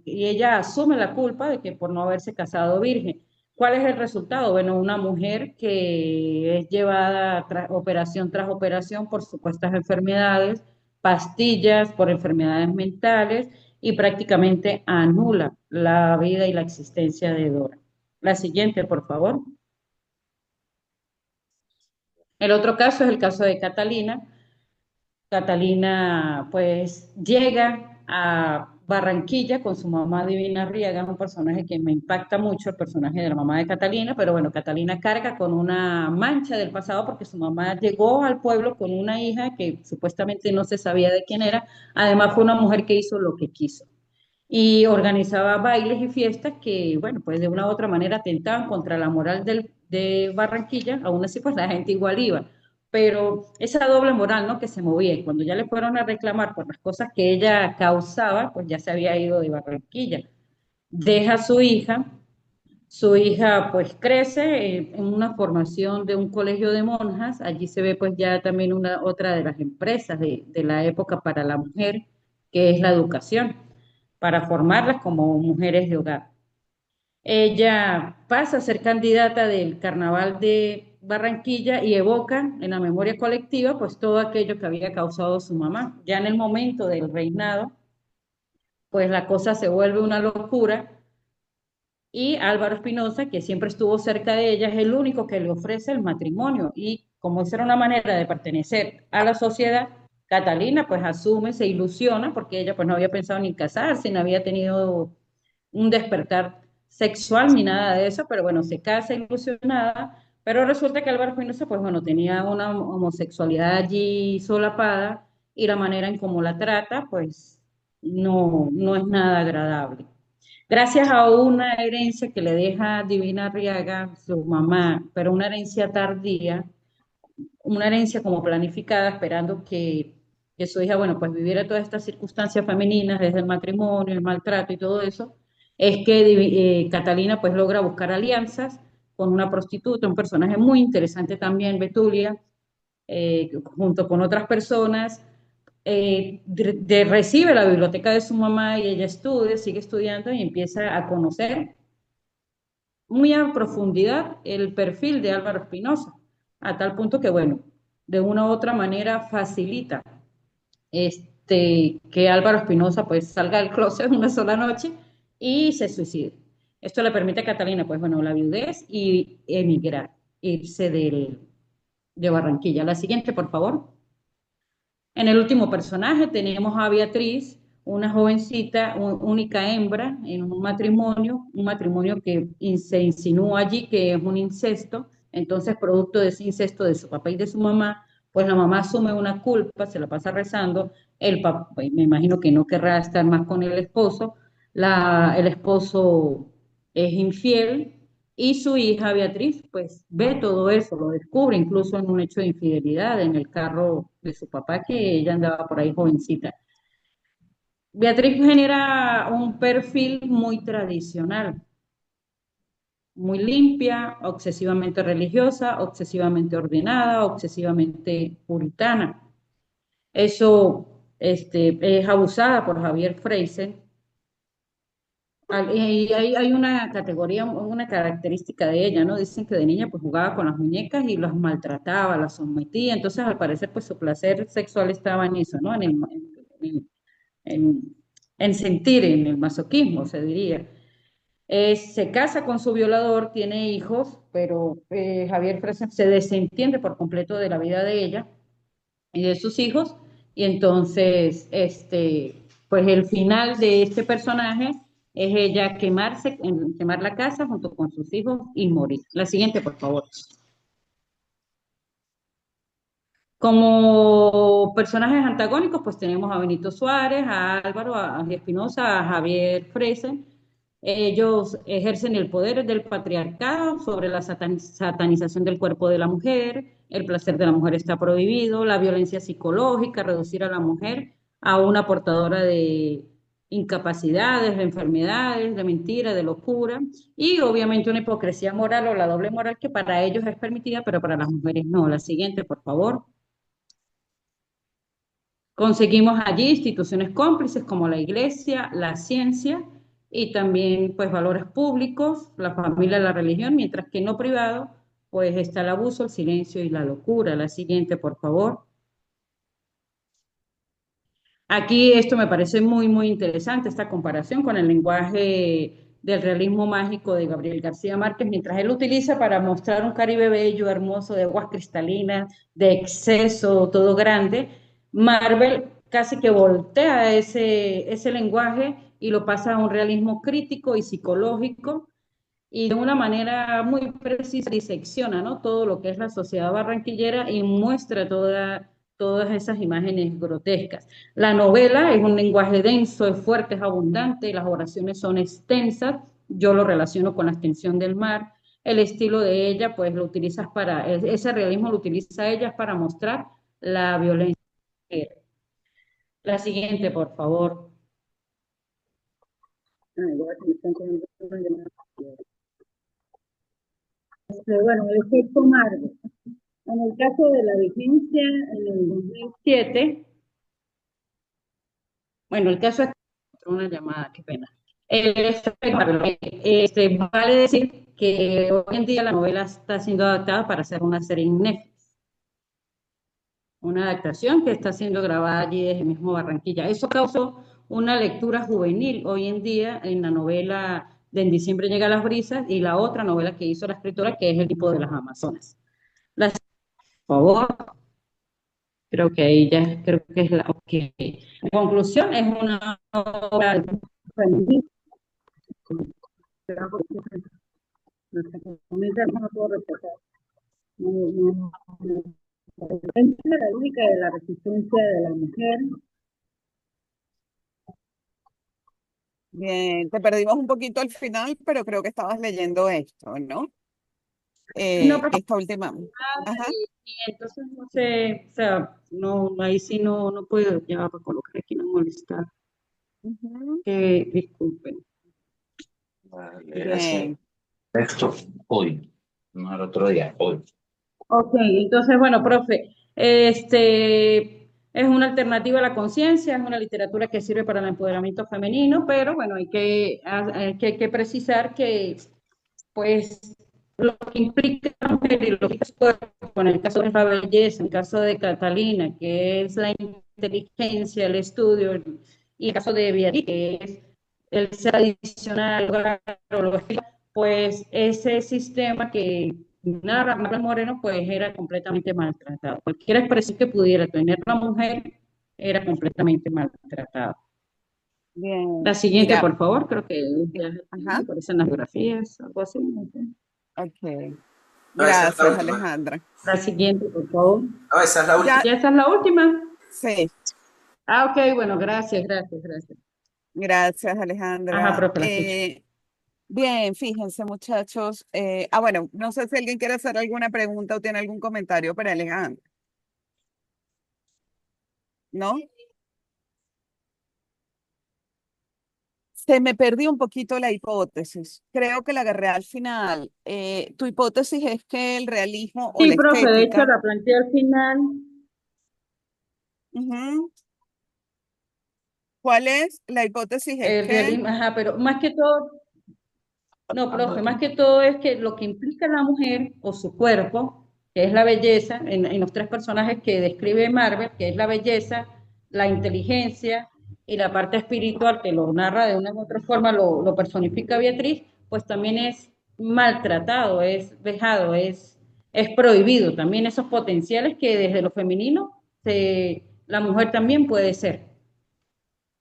y ella asume la culpa de que por no haberse casado virgen. ¿Cuál es el resultado? Bueno, una mujer que es llevada operación tras operación por supuestas enfermedades, pastillas por enfermedades mentales y prácticamente anula la vida y la existencia de Dora. La siguiente, por favor. El otro caso es el caso de Catalina. Catalina pues llega a Barranquilla con su mamá Divina Arriaga, es un personaje que me impacta mucho, el personaje de la mamá de Catalina, pero bueno, Catalina carga con una mancha del pasado porque su mamá llegó al pueblo con una hija que supuestamente no se sabía de quién era, además fue una mujer que hizo lo que quiso. y organizaba bailes y fiestas que, bueno, pues de una u otra manera atentaban contra la moral de Barranquilla. Aún así pues la gente igual iba, pero esa doble moral, ¿no? Que se movía, y cuando ya le fueron a reclamar por las cosas que ella causaba, pues ya se había ido de Barranquilla. Deja a su hija pues crece en una formación de un colegio de monjas. Allí se ve pues ya también otra de las empresas de la época para la mujer, que es la educación, para formarlas como mujeres de hogar. Ella pasa a ser candidata del Carnaval de Barranquilla y evoca en la memoria colectiva pues todo aquello que había causado su mamá. Ya en el momento del reinado, pues la cosa se vuelve una locura, y Álvaro Espinosa, que siempre estuvo cerca de ella, es el único que le ofrece el matrimonio. Y como esa era una manera de pertenecer a la sociedad, Catalina pues asume, se ilusiona, porque ella pues no había pensado ni casarse, no había tenido un despertar sexual ni nada de eso, pero bueno, se casa ilusionada. Pero resulta que Álvaro Espinosa pues bueno, tenía una homosexualidad allí solapada, y la manera en cómo la trata pues no es nada agradable. Gracias a una herencia que le deja Divina Arriaga, su mamá, pero una herencia tardía, una herencia como planificada, esperando que su hija, bueno, pues viviera todas estas circunstancias femeninas, desde el matrimonio, el maltrato y todo eso, es que Catalina pues logra buscar alianzas con una prostituta, un personaje muy interesante también, Betulia, junto con otras personas. Recibe la biblioteca de su mamá y ella estudia, sigue estudiando y empieza a conocer muy a profundidad el perfil de Álvaro Espinosa, a tal punto que, bueno, de una u otra manera facilita que Álvaro Espinosa pues salga del closet una sola noche y se suicide. Esto le permite a Catalina, pues bueno, la viudez y emigrar, irse de Barranquilla. La siguiente, por favor. En el último personaje tenemos a Beatriz, una jovencita, única hembra en un matrimonio que se insinúa allí que es un incesto. Entonces, producto de ese incesto de su papá y de su mamá, pues la mamá asume una culpa, se la pasa rezando, el papá, pues, me imagino que no querrá estar más con el esposo, el esposo es infiel, y su hija Beatriz, pues ve todo eso, lo descubre incluso en un hecho de infidelidad en el carro de su papá, que ella andaba por ahí jovencita. Beatriz genera un perfil muy tradicional, muy limpia, obsesivamente religiosa, obsesivamente ordenada, obsesivamente puritana. Eso es abusada por Javier Freisen. Y hay una categoría, una característica de ella, ¿no? Dicen que de niña pues jugaba con las muñecas y las maltrataba, las sometía. Entonces, al parecer, pues su placer sexual estaba en eso, ¿no? En, en- en sentir, en el masoquismo, se diría. Se casa con su violador, tiene hijos, pero Javier Fresen se desentiende por completo de la vida de ella y de sus hijos. Y entonces, pues el final de este personaje es ella quemar la casa junto con sus hijos y morir. La siguiente, por favor. Como personajes antagónicos, pues tenemos a Benito Suárez, a Álvaro, a Espinosa, a Javier Fresen. Ellos ejercen el poder del patriarcado sobre la satanización del cuerpo de la mujer, el placer de la mujer está prohibido, la violencia psicológica, reducir a la mujer a una portadora de incapacidades, de enfermedades, de mentira, de locura, y obviamente una hipocresía moral o la doble moral que para ellos es permitida, pero para las mujeres no. La siguiente, por favor. Conseguimos allí instituciones cómplices como la iglesia, la ciencia y también pues valores públicos, la familia, la religión, mientras que en lo privado pues está el abuso, el silencio y la locura. La siguiente, por favor. Aquí esto me parece muy interesante, esta comparación con el lenguaje del realismo mágico de Gabriel García Márquez, mientras él utiliza para mostrar un Caribe bello, hermoso, de aguas cristalinas, de exceso, todo grande. Marvel casi que voltea ese lenguaje y lo pasa a un realismo crítico y psicológico, y de una manera muy precisa disecciona, ¿no? Todo lo que es la sociedad barranquillera y muestra toda todas esas imágenes grotescas. La novela es un lenguaje denso, es fuerte, es abundante, las oraciones son extensas, yo lo relaciono con la extensión del mar. El estilo de ella, pues lo utilizas para, ese realismo lo utiliza ella para mostrar la violencia. La siguiente, por favor. Bueno, el efecto Marvel. En el caso de la vigencia en el 2007, bueno, el caso es una llamada, qué pena. El efecto Marvel, vale decir que hoy en día la novela está siendo adaptada para hacer una serie en Netflix, una adaptación que está siendo grabada allí desde el mismo Barranquilla. Eso causó una lectura juvenil hoy en día en la novela de En diciembre llega las brisas y la otra novela que hizo la escritora, que es El tipo de las Amazonas. Por favor, creo que ahí ya, creo que es la, ok. En conclusión, es una obra feminista. No puedo respetar. De la lógica de la resistencia de la mujer. Bien, te perdimos un poquito al final, pero creo que estabas leyendo esto, ¿no? No, pero Esta última. Ajá. y entonces no sé, o sea, no, ahí sí no puedo, ya va para colocar aquí, no molestar. Ujú. Que disculpen. Bien. Esto hoy, no el otro día, hoy. Ok, entonces, bueno, profe, es una alternativa a la conciencia, es una literatura que sirve para el empoderamiento femenino, pero bueno, hay que precisar que, pues, lo que implica la mujer y lo que implica su cuerpo, en el caso de la belleza, en el caso de Catalina, que es la inteligencia, el estudio, y el caso de Beatriz, que es el ser adicional, o lo que pues ese sistema que narra Manuel Moreno, pues era completamente maltratado. Cualquier expresión que pudiera tener la mujer era completamente maltratada. Bien. La siguiente, Mira. por favor, creo que ya Ajá. aparecen las biografías, algo así. No sé. Ok. No, esa es la Gracias, última. Alejandra. La siguiente, por favor. No, esa es la última. Ya, ¿Ya esa es la última? sí. Ah, ok, bueno, gracias. Gracias, Ajá, Alejandra. profe, la escucho. Bien, fíjense, muchachos. Bueno, no sé si alguien quiere hacer alguna pregunta o tiene algún comentario para Alejandra. ¿No? Se me perdió un poquito la hipótesis. Creo que la agarré al final. Tu hipótesis es que el realismo o Sí, la profe, de hecho estética. la planteé al final. Ujú. ¿Cuál es? La hipótesis es El que. realismo, ajá, pero más que todo, no, profe, más que todo es que lo que implica la mujer o su cuerpo, que es la belleza, en los tres personajes que describe Marvel, que es la belleza, la inteligencia y la parte espiritual, que lo narra de una u otra forma, lo personifica Beatriz, pues también es maltratado, es dejado, es prohibido. También esos potenciales que desde lo femenino la mujer también puede ser.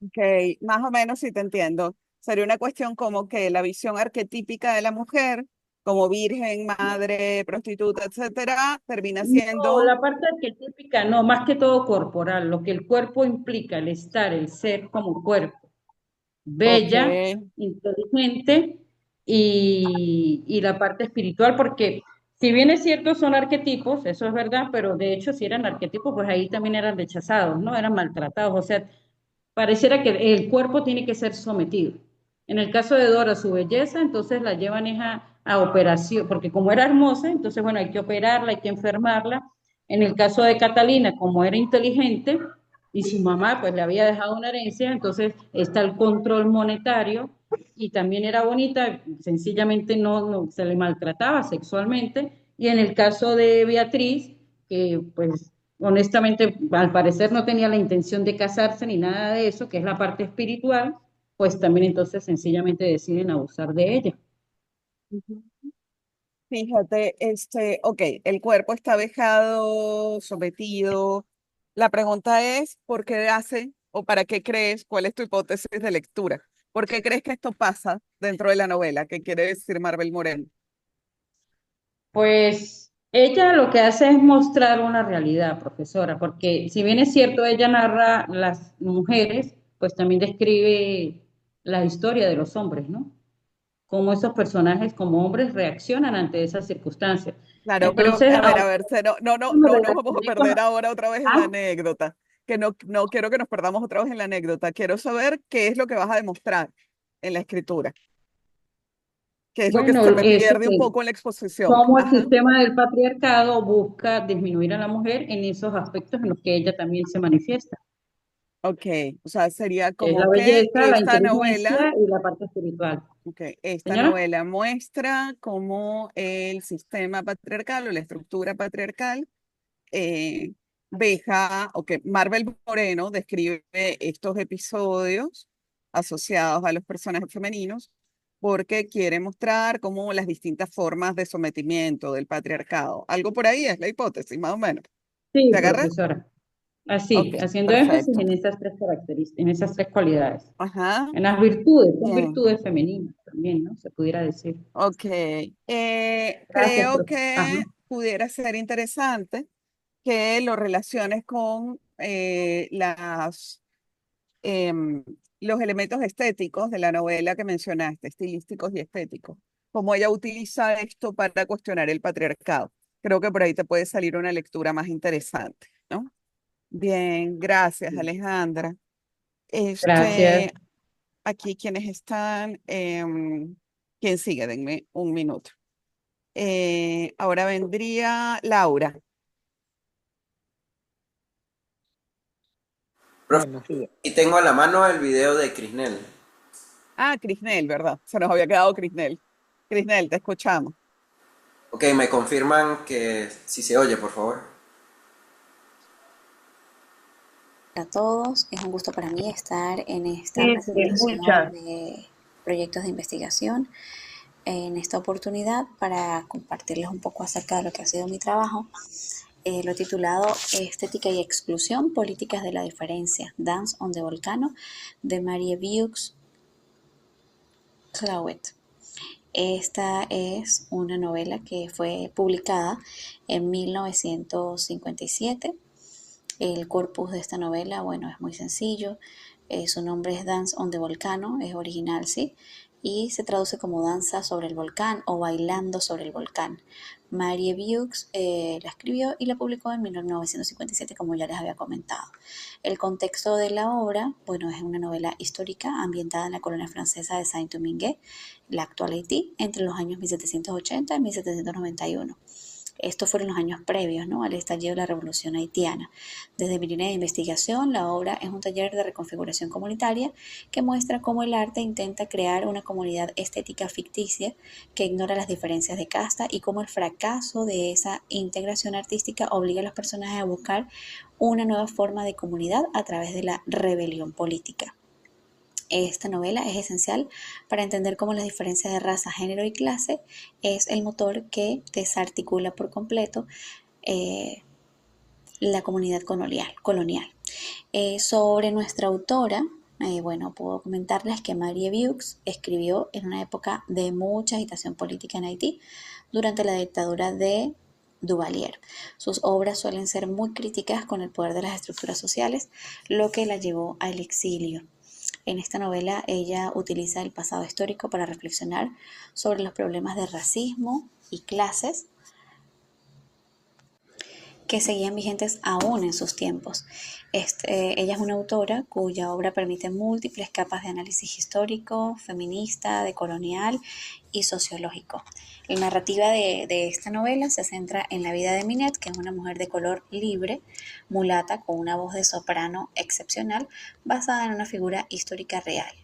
Ok, más o menos sí te entiendo. Sería una cuestión como que la visión arquetípica de la mujer, como virgen, madre, prostituta, etcétera, termina No, siendo. la parte arquetípica no, más que todo corporal, lo que el cuerpo implica, el estar, el ser como cuerpo, Ok, bella, inteligente y la parte espiritual, porque si bien es cierto son arquetipos, eso es verdad, pero de hecho si eran arquetipos, pues ahí también eran rechazados, ¿no? Eran maltratados, o sea, pareciera que el cuerpo tiene que ser sometido. En el caso de Dora, su belleza, entonces la llevan a operación, porque como era hermosa, entonces bueno, hay que operarla, hay que enfermarla. En el caso de Catalina, como era inteligente y su mamá pues le había dejado una herencia, entonces está el control monetario y también era bonita, sencillamente no se le maltrataba sexualmente. Y en el caso de Beatriz, que pues honestamente, al parecer no tenía la intención de casarse ni nada de eso, que es la parte espiritual, pues también entonces sencillamente deciden abusar de ella. ujú. Fíjate, ok, el cuerpo está vejado, sometido. La pregunta es, ¿por qué hace o para qué crees? ¿Cuál es tu hipótesis de lectura? ¿Por qué crees que esto pasa dentro de la novela? ¿Qué quiere decir Marvel Moreno? Pues Ella lo que hace es mostrar una realidad, profesora, porque si bien es cierto, ella narra las mujeres, pues también describe la historia de los hombres, ¿no? Cómo esos personajes como hombres reaccionan ante esas circunstancias. Claro, pero Entonces, a ver, no nos vamos a relacioné perder ahora otra vez en la ah, anécdota, que no quiero que nos perdamos otra vez en la anécdota. Quiero saber qué es lo que vas a demostrar en la escritura, qué es lo que se bueno, me eso pierde un que poco en la exposición. cómo el Ajá. sistema del patriarcado busca disminuir a la mujer en esos aspectos en los que ella también se manifiesta, Ok, o sea, sería que es la como que belleza, la inteligencia y la parte espiritual. esta Señora, novela muestra cómo el sistema patriarcal o la estructura patriarcal eh, deja, o que Marvel Moreno describe estos episodios asociados a los personajes femeninos porque quiere mostrar cómo las distintas formas de sometimiento del patriarcado. Algo por ahí es la hipótesis, más o menos. sí, ¿Te agarras? profesora. Ok, Así, haciendo énfasis perfecto. en esas tres características, en esas tres cualidades. Ajá, En las virtudes, son bien. virtudes femeninas también, ¿no? Se pudiera decir. Ok, Gracias, creo profe. Ajá. que pudiera ser interesante que lo relaciones con em, los elementos estéticos de la novela que mencionaste, estilísticos y estéticos, como ella utiliza esto para cuestionar el patriarcado. Creo que por ahí te puede salir una lectura más interesante, ¿no? Bien, gracias, Alejandra. Gracias. Aquí quienes están, ¿quién sigue? Denme un minuto. Ahora vendría Laura. Profe, y tengo a la mano el video de Crisnel. Ah, Crisnel, ¿verdad? Se nos había quedado Crisnel. Crisnel, te escuchamos. Ok, me confirman que si se oye, por favor. A todos, es un gusto para mí estar en esta Sí, se presentación escucha. de proyectos de investigación, en esta oportunidad para compartirles un poco acerca de lo que ha sido mi trabajo. Lo he titulado Estética y Exclusión, Políticas de la Diferencia, Dance on the Volcano, de Marie-Vieux Clauet. Esta es una novela que fue publicada en 1957. El corpus de esta novela, bueno, es muy sencillo. Su nombre es Dance on the Volcano, es original, sí, y se traduce como danza sobre el volcán o bailando sobre el volcán. Marie-Vieux la escribió y la publicó en 1957, como ya les había comentado. El contexto de la obra, bueno, es una novela histórica ambientada en la colonia francesa de Saint-Domingue, la actual Haití, entre los años 1780 y 1791. Estos fueron los años previos, ¿no?, al estallido de la Revolución Haitiana. Desde mi línea de investigación, la obra es un taller de reconfiguración comunitaria que muestra cómo el arte intenta crear una comunidad estética ficticia que ignora las diferencias de casta y cómo el fracaso de esa integración artística obliga a los personajes a buscar una nueva forma de comunidad a través de la rebelión política. Esta novela es esencial para entender cómo las diferencias de raza, género y clase es el motor que desarticula por completo eh, la comunidad colonial. Sobre nuestra autora, bueno, puedo comentarles que Marie-Vieux escribió en una época de mucha agitación política en Haití durante la dictadura de Duvalier. Sus obras suelen ser muy críticas con el poder de las estructuras sociales, lo que la llevó al exilio. En esta novela ella utiliza el pasado histórico para reflexionar sobre los problemas de racismo y clases que seguían vigentes aún en sus tiempos. Ella es una autora cuya obra permite múltiples capas de análisis histórico, feminista, decolonial y sociológico. La narrativa de esta novela se centra en la vida de Minette, que es una mujer de color libre, mulata, con una voz de soprano excepcional, basada en una figura histórica real,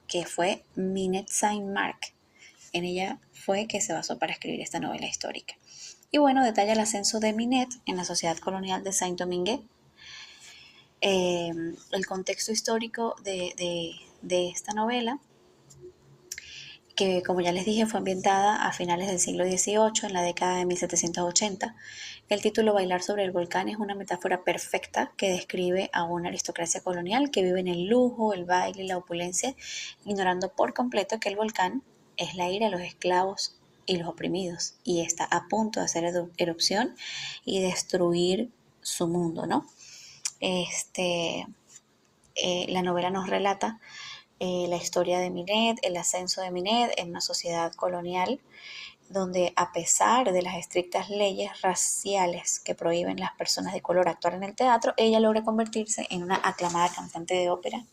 que fue Minette Saint-Marc. En ella fue que se basó para escribir esta novela histórica. Y bueno, detalla el ascenso de Minette en la sociedad colonial de Saint-Domingue. El contexto histórico de esta novela, que como ya les dije fue ambientada a finales del siglo XVIII, en la década de 1780. El título Bailar sobre el volcán es una metáfora perfecta que describe a una aristocracia colonial que vive en el lujo, el baile y la opulencia, ignorando por completo que el volcán es la ira de los esclavos y los oprimidos, y está a punto de hacer erupción y destruir su mundo, ¿no? La novela nos relata la historia de Minette, el ascenso de Minette en una sociedad colonial donde, a pesar de las estrictas leyes raciales que prohíben a las personas de color actuar en el teatro, ella logra convertirse en una aclamada cantante de ópera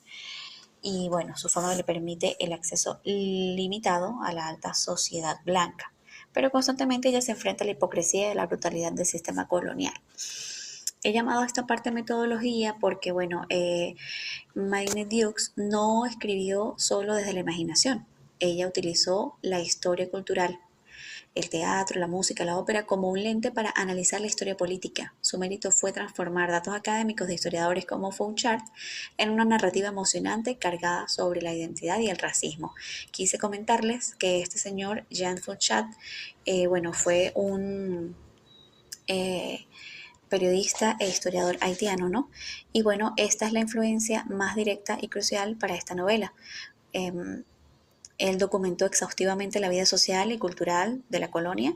y bueno, su fama le permite el acceso limitado a la alta sociedad blanca, pero constantemente ella se enfrenta a la hipocresía y la brutalidad del sistema colonial. He llamado a esta parte metodología porque, bueno, Maynard Dukes no escribió solo desde la imaginación. Ella utilizó la historia cultural, el teatro, la música, la ópera como un lente para analizar la historia política. Su mérito fue transformar datos académicos de historiadores como Fouchard en una narrativa emocionante cargada sobre la identidad y el racismo. Quise comentarles que este señor, Jean Fouchard, bueno, fue un periodista e historiador haitiano, ¿no? Y bueno, esta es la influencia más directa y crucial para esta novela. Él documentó exhaustivamente la vida social y cultural de la colonia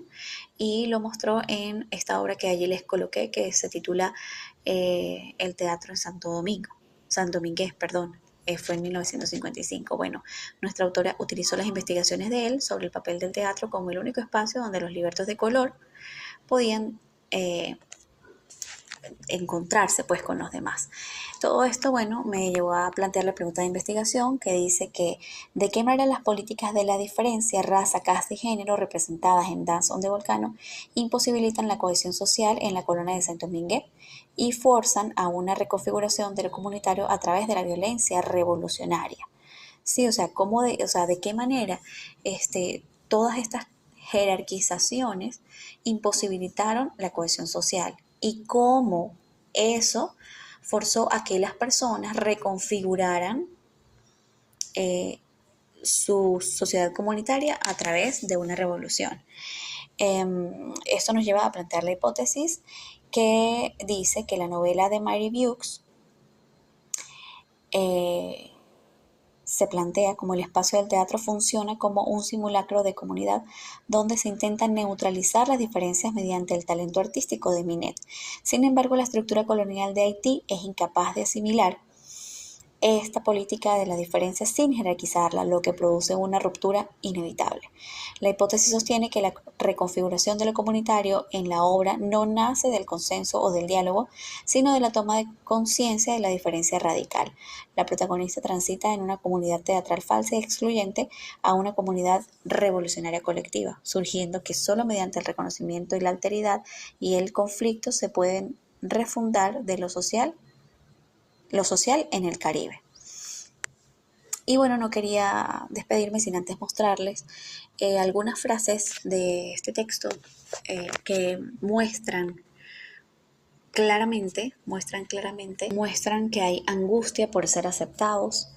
y lo mostró en esta obra que allí les coloqué, que se titula El Teatro en San Dominguez, perdón. Fue en 1955. Bueno, nuestra autora utilizó las investigaciones de él sobre el papel del teatro como el único espacio donde los libertos de color podían encontrarse pues con los demás. Todo esto, bueno, me llevó a plantear la pregunta de investigación que dice que de qué manera las políticas de la diferencia, raza, casta y género representadas en Dance on the Volcano imposibilitan la cohesión social en la colonia de Saint-Domingue y forzan a una reconfiguración de lo comunitario a través de la violencia revolucionaria. Sí, o sea, de qué manera todas estas jerarquizaciones imposibilitaron la cohesión social y cómo eso forzó a que las personas reconfiguraran su sociedad comunitaria a través de una revolución. Esto nos lleva a plantear la hipótesis que dice que la novela de Mary Dukes se plantea como el espacio del teatro funciona como un simulacro de comunidad donde se intentan neutralizar las diferencias mediante el talento artístico de Minette. Sin embargo, la estructura colonial de Haití es incapaz de asimilar esta política de la diferencia sin jerarquizarla, lo que produce una ruptura inevitable. La hipótesis sostiene que la reconfiguración de lo comunitario en la obra no nace del consenso o del diálogo, sino de la toma de conciencia de la diferencia radical. La protagonista transita en una comunidad teatral falsa y excluyente a una comunidad revolucionaria colectiva, surgiendo que solo mediante el reconocimiento y la alteridad y el conflicto se pueden refundar de lo social en el Caribe. Y bueno, no quería despedirme sin antes mostrarles algunas frases de este texto que muestran claramente que hay angustia por ser aceptados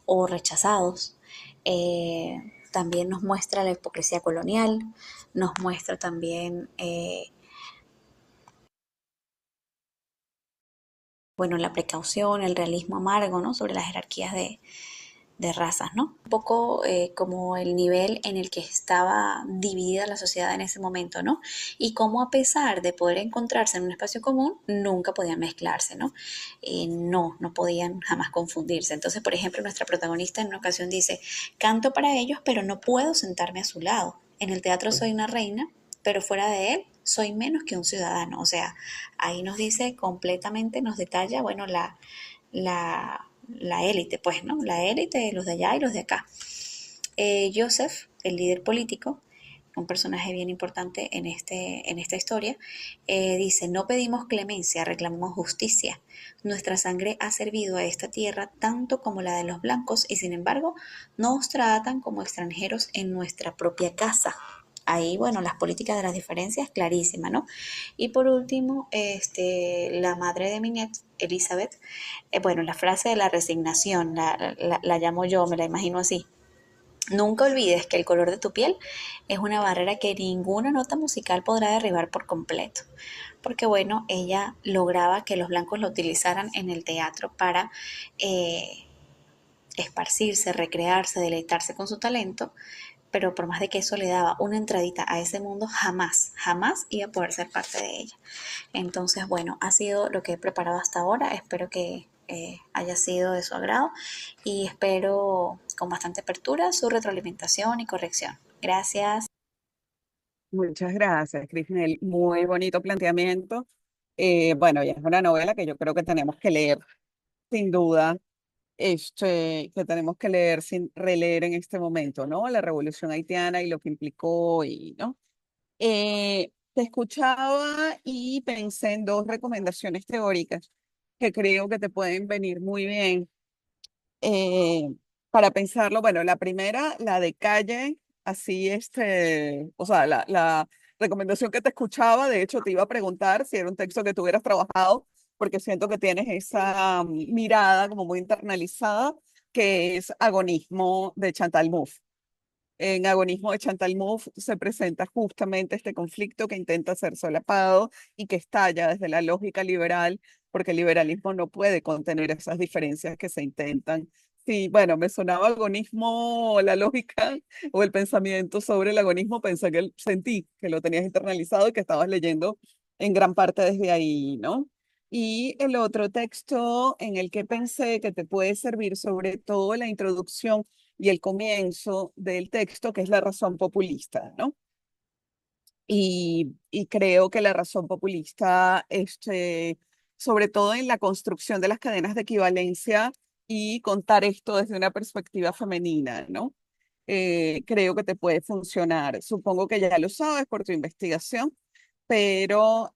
o rechazados. También nos muestra la hipocresía colonial, nos muestra también la precaución, el realismo amargo, ¿no? Sobre las jerarquías de razas, ¿no? Un poco como el nivel en el que estaba dividida la sociedad en ese momento, ¿no? Y cómo, a pesar de poder encontrarse en un espacio común, nunca podían mezclarse, ¿no? No podían jamás confundirse. Entonces, por ejemplo, nuestra protagonista en una ocasión dice: canto para ellos, pero no puedo sentarme a su lado. En el teatro soy una reina, pero fuera de él soy menos que un ciudadano. O sea, ahí nos dice completamente, nos detalla, bueno, la élite, pues, ¿no? La élite, los de allá y los de acá. Joseph, el líder político, un personaje bien importante en esta historia, dice: no pedimos clemencia, reclamamos justicia. Nuestra sangre ha servido a esta tierra tanto como la de los blancos y sin embargo nos tratan como extranjeros en nuestra propia casa. Ahí, bueno, las políticas de las diferencias, clarísima, ¿no? Y por último, la madre de Minette, Elizabeth, la frase de la resignación, la llamo yo, me la imagino así. Nunca olvides que el color de tu piel es una barrera que ninguna nota musical podrá derribar por completo. Porque, bueno, ella lograba que los blancos lo utilizaran en el teatro para esparcirse, recrearse, deleitarse con su talento, pero por más de que eso le daba una entradita a ese mundo, jamás, jamás iba a poder ser parte de ella. Entonces, bueno, ha sido lo que he preparado hasta ahora. Espero que haya sido de su agrado y espero con bastante apertura su retroalimentación y corrección. Gracias. Muchas gracias, Crisnel. Muy bonito planteamiento. Bueno, ya es una novela que yo creo que tenemos que leer, sin duda, que tenemos que leer sin releer en este momento, ¿no? La Revolución Haitiana y lo que implicó y, ¿no? Te escuchaba y pensé en dos recomendaciones teóricas que creo que te pueden venir muy bien eh, para pensarlo. Bueno, la primera, la de Calle, así o sea, la recomendación que te escuchaba, de hecho te iba a preguntar si era un texto que tú hubieras trabajado, porque siento que tienes esa mirada como muy internalizada, que es Agonismo de Chantal Mouffe. En Agonismo de Chantal Mouffe se presenta justamente este conflicto que intenta ser solapado y que estalla desde la lógica liberal, porque el liberalismo no puede contener esas diferencias que se intentan. Sí, bueno, me sonaba agonismo, la lógica o el pensamiento sobre el agonismo, pensé que sentí que lo tenías internalizado y que estabas leyendo en gran parte desde ahí, ¿no? Y el otro texto en el que pensé que te puede servir sobre todo la introducción y el comienzo del texto, que es la razón populista, ¿no? Y creo que la razón populista, sobre todo en la construcción de las cadenas de equivalencia y contar esto desde una perspectiva femenina, ¿no? Creo que te puede funcionar. Supongo que ya lo sabes por tu investigación, pero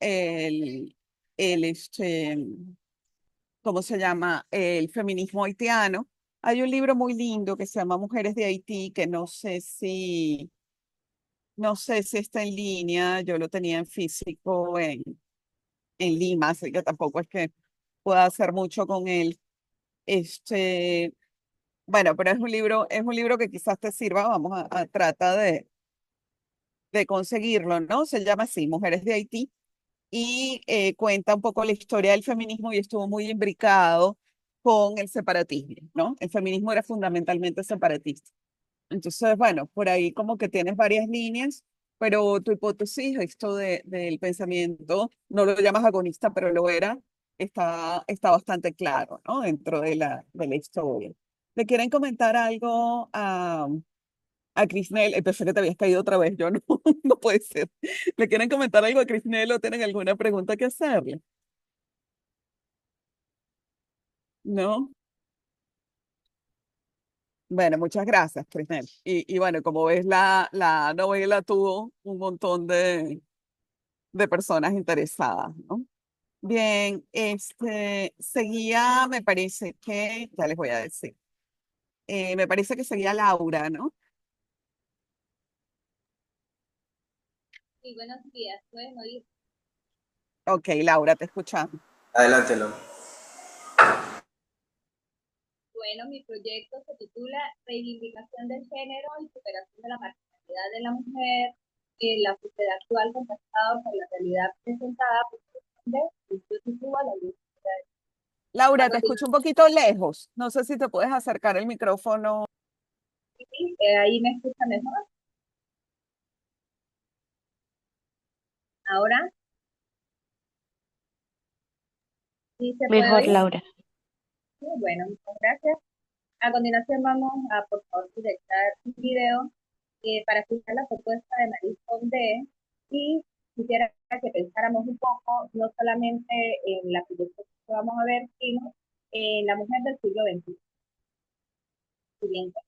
¿cómo se llama? El feminismo haitiano. Hay un libro muy lindo que se llama Mujeres de Haití, que no sé si está en línea. Yo lo tenía en físico en Lima, así que tampoco es que pueda hacer mucho con él. Este, bueno, pero es un libro que quizás te sirva. Vamos a tratar de conseguirlo, ¿no? Se llama así, Mujeres de Haití, y cuenta un poco la historia del feminismo y estuvo muy imbricado con el separatismo, ¿no? El feminismo era fundamentalmente separatista. Entonces, bueno, por ahí como que tienes varias líneas, pero tu hipótesis, esto del pensamiento, no lo llamas agonista, pero lo era, está bastante claro, ¿no? Dentro de la historia. ¿Le quieren comentar algo a Crisnel? Pensé que te habías caído otra vez, yo no, no puede ser. ¿Le quieren comentar algo a Crisnel o tienen alguna pregunta que hacerle? ¿No? Bueno, muchas gracias, Crisnel. Y bueno, como ves, la novela tuvo un montón de personas interesadas, ¿no? Bien, seguía, me parece que, ya les voy a decir, me parece que seguía Laura, ¿no? Sí, buenos días. Pueden oír. Ok, Laura, te escuchamos. Adelante, Lon. Bueno, mi proyecto se titula Reivindicación del género y superación de la marginalidad de la mujer en la sociedad actual contrastada por la realidad presentada por el sitúa la luz. A Laura, te escucho un continuación, poquito lejos. No sé si te puedes acercar el micrófono. ahí me escucha mejor. Ahora sí se puede Mejor, oír. Laura. Sí, bueno, muchas gracias. A continuación vamos a, por favor, proyectar un video para escuchar la propuesta de Marie Kondo y quisiera que pensáramos un poco, no solamente en la proyección que vamos a ver, sino en la mujer del siglo XXI. Siguiente.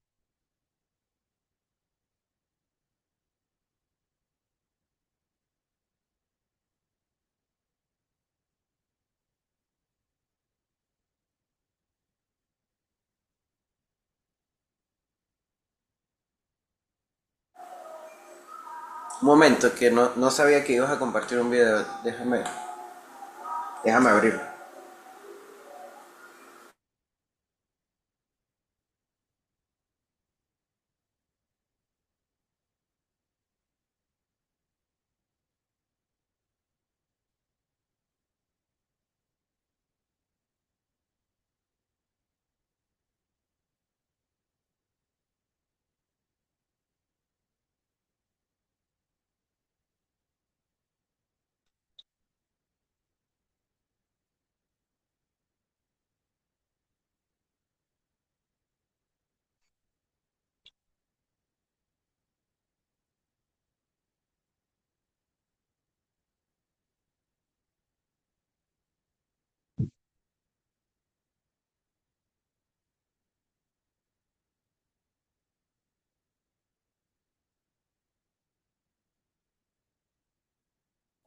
Un momento, que no sabía que ibas a compartir un video. Déjame abrirlo.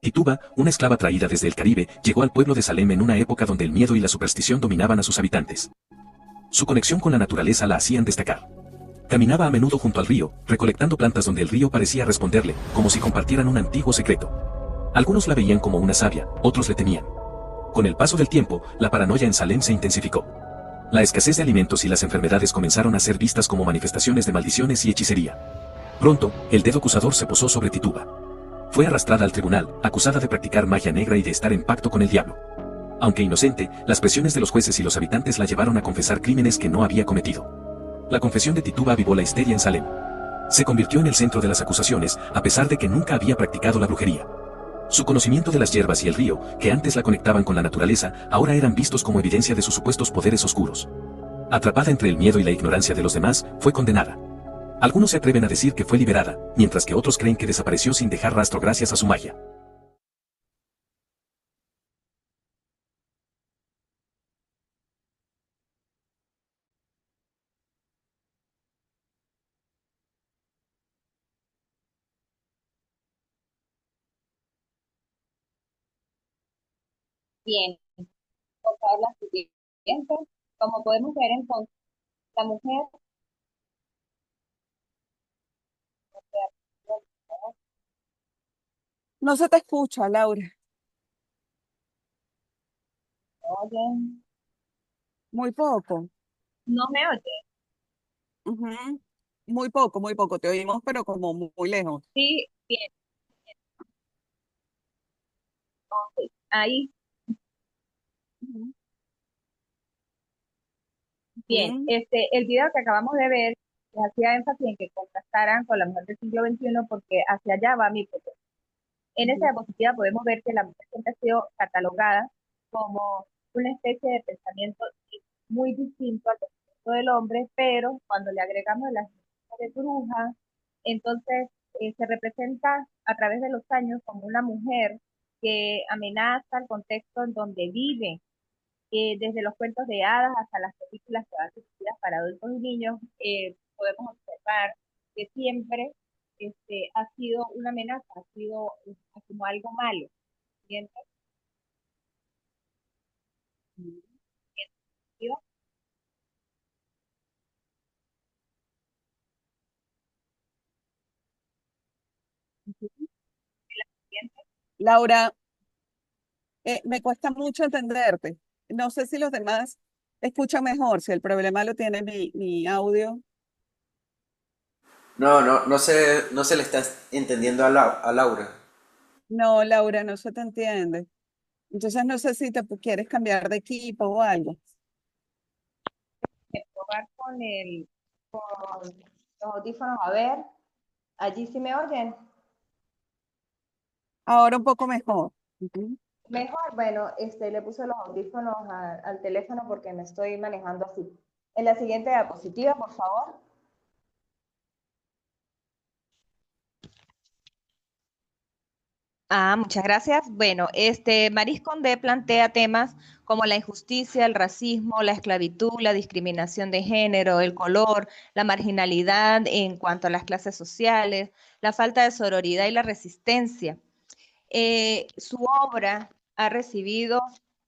Tituba, una esclava traída desde el Caribe, llegó al pueblo de Salem en una época donde el miedo y la superstición dominaban a sus habitantes. Su conexión con la naturaleza la hacían destacar. Caminaba a menudo junto al río, recolectando plantas donde el río parecía responderle, como si compartieran un antiguo secreto. Algunos la veían como una sabia, otros le temían. Con el paso del tiempo, la paranoia en Salem se intensificó. La escasez de alimentos y las enfermedades comenzaron a ser vistas como manifestaciones de maldiciones y hechicería. Pronto, el dedo acusador se posó sobre Tituba. Fue arrastrada al tribunal, acusada de practicar magia negra y de estar en pacto con el diablo. Aunque inocente, las presiones de los jueces y los habitantes la llevaron a confesar crímenes que no había cometido. La confesión de Tituba avivó la histeria en Salem. Se convirtió en el centro de las acusaciones, a pesar de que nunca había practicado la brujería. Su conocimiento de las hierbas y el río, que antes la conectaban con la naturaleza, ahora eran vistos como evidencia de sus supuestos poderes oscuros. Atrapada entre el miedo y la ignorancia de los demás, fue condenada. Algunos se atreven a decir que fue liberada, mientras que otros creen que desapareció sin dejar rastro gracias a su magia. Bien, por favor, la siguiente. Como podemos ver entonces, la mujer, No se te escucha, Laura. oye, Muy poco. no me oye. Ujú. Muy poco. Te oímos, pero como muy lejos. Sí, bien, ok. Ahí, Ujú. bien. Ujú. El video que acabamos de ver hacía énfasis en que contrastaran con la mujer del siglo XXI porque hacia allá va mi propuesta. En esta Ujú. diapositiva podemos ver que la mujer siempre ha sido catalogada como una especie de pensamiento muy distinto al pensamiento del hombre, pero cuando le agregamos el aspecto de bruja, entonces se representa a través de los años como una mujer que amenaza el contexto en donde vive, desde los cuentos de hadas hasta las películas que van dirigidas para adultos y niños, podemos observar que siempre ha sido una amenaza, ha sido como algo malo. ¿Siente? Laura, me cuesta mucho entenderte. No sé si los demás escuchan mejor, si el problema lo tiene mi audio. No se le está entendiendo a Laura. No, Laura, no se te entiende. Entonces no sé si te quieres cambiar de equipo o algo. Probar con los audífonos, a ver, allí sí me oyen. Ahora un poco mejor. Ujú. Mejor, bueno, le puse los audífonos al teléfono porque me estoy manejando así. En la siguiente diapositiva, por favor. Muchas gracias. Bueno, Maris Condé plantea temas como la injusticia, el racismo, la esclavitud, la discriminación de género, el color, la marginalidad en cuanto a las clases sociales, la falta de sororidad y la resistencia. Su obra ha recibido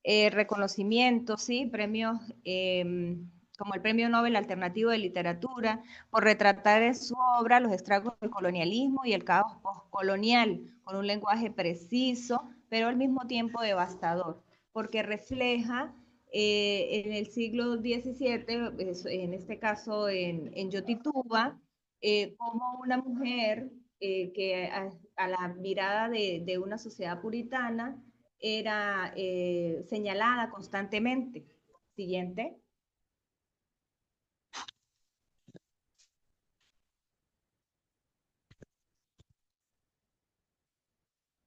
reconocimientos, ¿sí? Premios como el Premio Nobel Alternativo de Literatura, por retratar en su obra los estragos del colonialismo y el caos postcolonial, con un lenguaje preciso, pero al mismo tiempo devastador, porque refleja en el siglo XVII, en este caso en Yotituba, como una mujer que a la mirada de una sociedad puritana era señalada constantemente. Siguiente.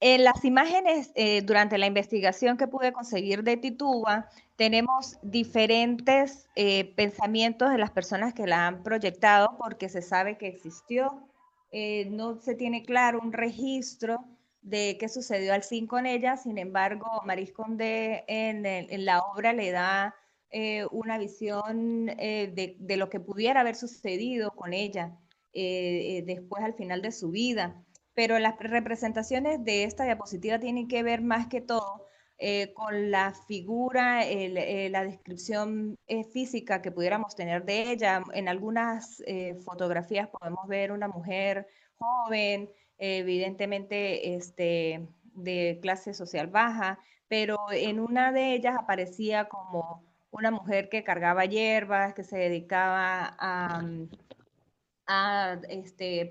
En las imágenes, durante la investigación que pude conseguir de Tituba, tenemos diferentes pensamientos de las personas que la han proyectado porque se sabe que existió. No se tiene claro un registro de qué sucedió al fin con ella, sin embargo, Maris Condé en la obra le da una visión de lo que pudiera haber sucedido con ella después al final de su vida. pero las representaciones de esta diapositiva tienen que ver más que todo con la figura, la descripción física que pudiéramos tener de ella. En algunas fotografías podemos ver una mujer joven, evidentemente de clase social baja, pero en una de ellas aparecía como una mujer que cargaba hierbas, que se dedicaba a